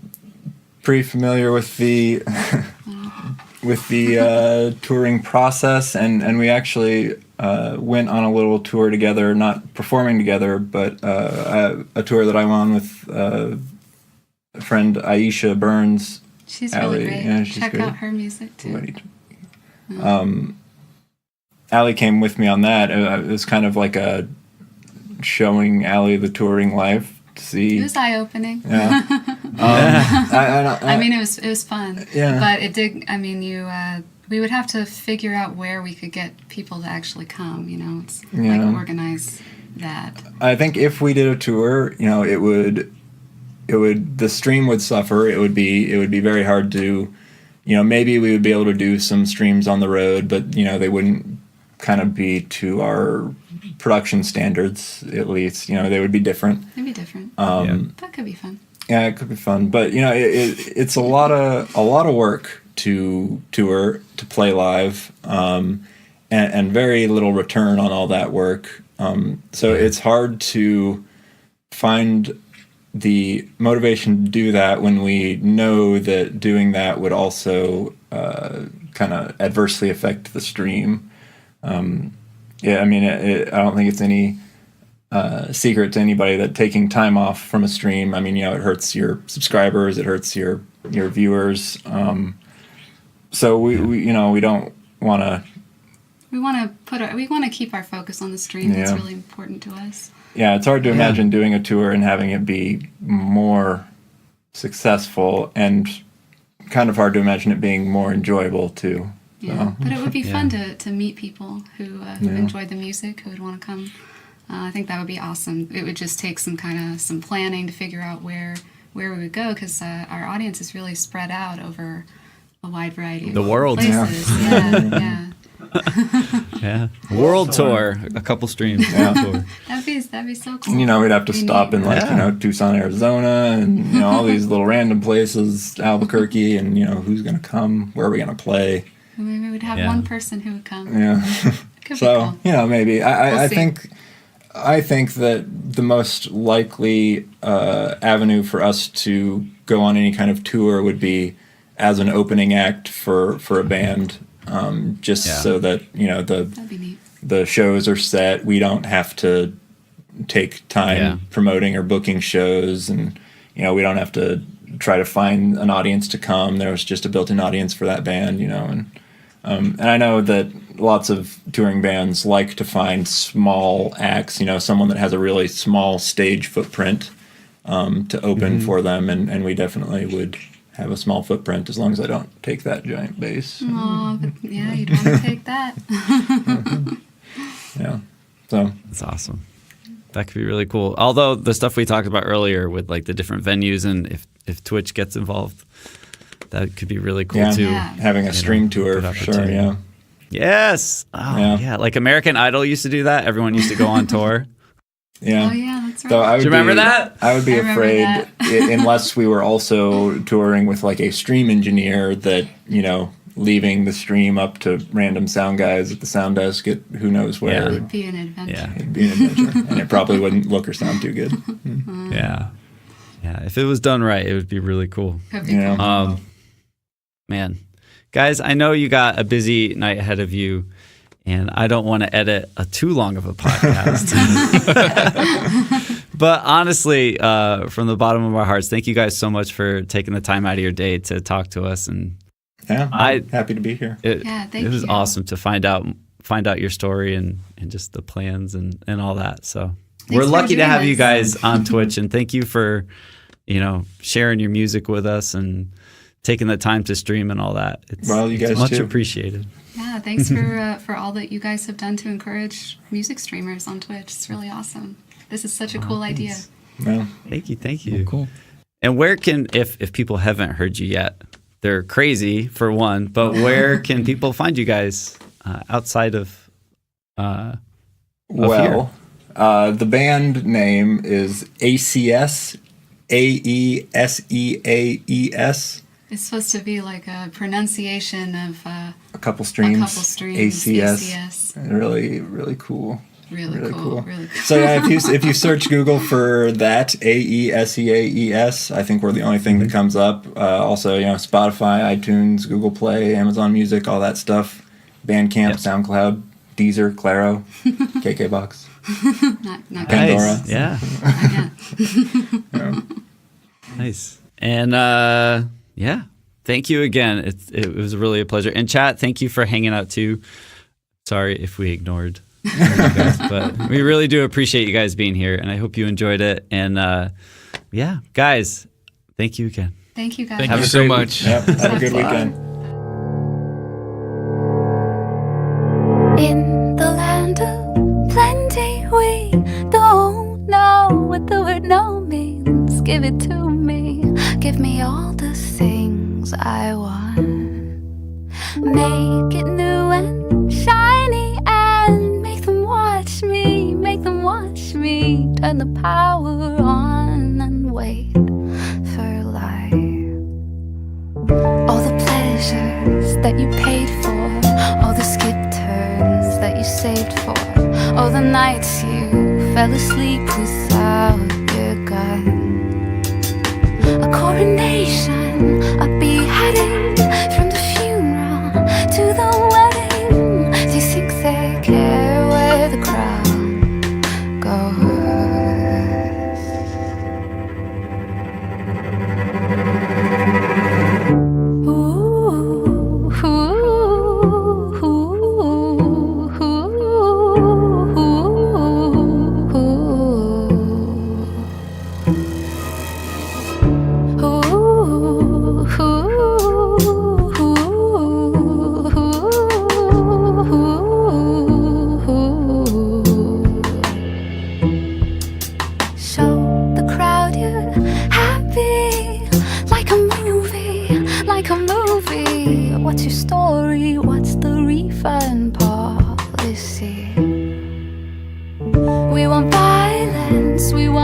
pretty familiar with the touring process, and we actually went on a little tour together, not performing together, but a tour that I went on with a friend Aisha Burns. She's Allie, really great. yeah, she's Check great. out her music too. Allie came with me on that. It was kind of like a showing Allie the touring life to see. It was eye opening. Yeah. I mean, it was fun. Yeah. But it did. I mean, we would have to figure out where we could get people to actually come. It's like Yeah. organize that. I think if we did a tour, it would the stream would suffer. It would be very hard to, maybe we would be able to do some streams on the road, but they wouldn't kind of be to our production standards, at least. They would be different. It'd be different. That could be fun. Yeah, it could be fun, but it's a lot of work to tour, to play live, and very little return on all that work. So it's hard to find the motivation to do that when we know that doing that would also kind of adversely affect the stream. Yeah, I mean, I don't think it's any secret to anybody that taking time off from a stream, I mean, it hurts your subscribers, it hurts your viewers. So we don't want to. We want to keep our focus on the stream. That's Yeah. really important to us. Yeah, it's hard to imagine doing a tour and having it be more successful, and kind of hard to imagine it being more enjoyable too. Yeah, So, but it would be fun to meet people who enjoyed the music, who would want to come. I think that would be awesome. It would just take some planning to figure out where we would go, because our audience is really spread out over a wide variety of The world. places. Yeah. Yeah, world tour, a couple streams. Yeah. Tour. That'd be so cool. we'd have to Be stop neat. in Tucson, Arizona, and all these little random places, Albuquerque, and who's gonna come, where are we gonna play? Maybe we would have Yeah. one person who would come. Yeah. Could So be cool. maybe We'll I see. think that the most likely avenue for us to go on any kind of tour would be as an opening act for a band, just Yeah. so that That'd be neat. the shows are set. We don't have to take time Yeah. promoting or booking shows, and we don't have to try to find an audience to come. There was just a built-in audience for that band, and I know that lots of touring bands like to find small acts, someone that has a really small stage footprint to open for them, and we definitely would have a small footprint as long as I don't take that giant bass. Oh, but yeah, you'd want to take that. Yeah, so That's awesome. That could be really cool. Although the stuff we talked about earlier with like the different venues, and if Twitch gets involved, that could be really cool Yeah. too. Yeah. having a stream tour good for sure. opportunity. Yeah. Yes. Oh, Yeah. yeah. Like American Idol used to do that. Everyone used to go on tour. Yeah. Oh yeah, that's right. So I would Do you remember that? I would be I remember afraid that. unless we were also touring with like a stream engineer that, leaving the stream up to random sound guys at the sound desk at who knows where. Yeah. It'd be an adventure. Yeah. It'd be an adventure. And it probably wouldn't look or sound too good. Yeah. Yeah. If it was done right, it would be really cool. Could be Yeah. cool. Man, guys, I know you got a busy night ahead of you, and I don't want to edit too long of a podcast. But honestly, from the bottom of our hearts, thank you guys so much for taking the time out of your day to talk to us. And Yeah. I- Happy to be here. it, Yeah, thank it was you. awesome to find out your story and just the plans and all that. So Thanks we're for lucky to doing have you this. guys on Twitch, and thank you for sharing your music with us and taking the time to stream and all that. It's, Well, you it's guys much too. appreciated. Yeah, thanks for all that you guys have done to encourage music streamers on Twitch. It's really awesome. This is such a cool idea. Well, Thank you. Cool. And where can, if people haven't heard you yet, they're crazy for one, but where can people find you guys outside of well, the band name is ACS, AESEAES. It's supposed to be like a pronunciation of A couple streams. ACS. ACS. Really, really cool. Really cool. Really cool. So yeah, if you search Google for that, AESEAES, I think we're the only thing that comes up. Also, Spotify, iTunes, Google Play, Amazon Music, all that stuff. Bandcamp, SoundCloud, Deezer, Claro, KKBox, Not Pandora. Nice. Yeah. Yeah. Nice. And yeah, thank you again. It was really a pleasure. And chat, thank you for hanging out too. Sorry if we ignored you guys, but we really do appreciate you guys being here, and I hope you enjoyed it. And yeah, guys, thank you again. Thank you guys. Thank Have you a so great much. Yep. Have a good weekend. In the land of plenty, we don't know what the word no means. Give it to me, give me all the things I want. Make it new and shiny and make them watch me, turn the power on and wait for life. All the pleasures that you paid for, all the skip turns that you saved for, all the nights you fell asleep without your gun. A coronation, a beheading, from the funeral to the wedding. Do you think they care where the crown goes? Show the crowd you're happy, like a movie, like a movie. What's your story? What's the refund policy? We want violence, we want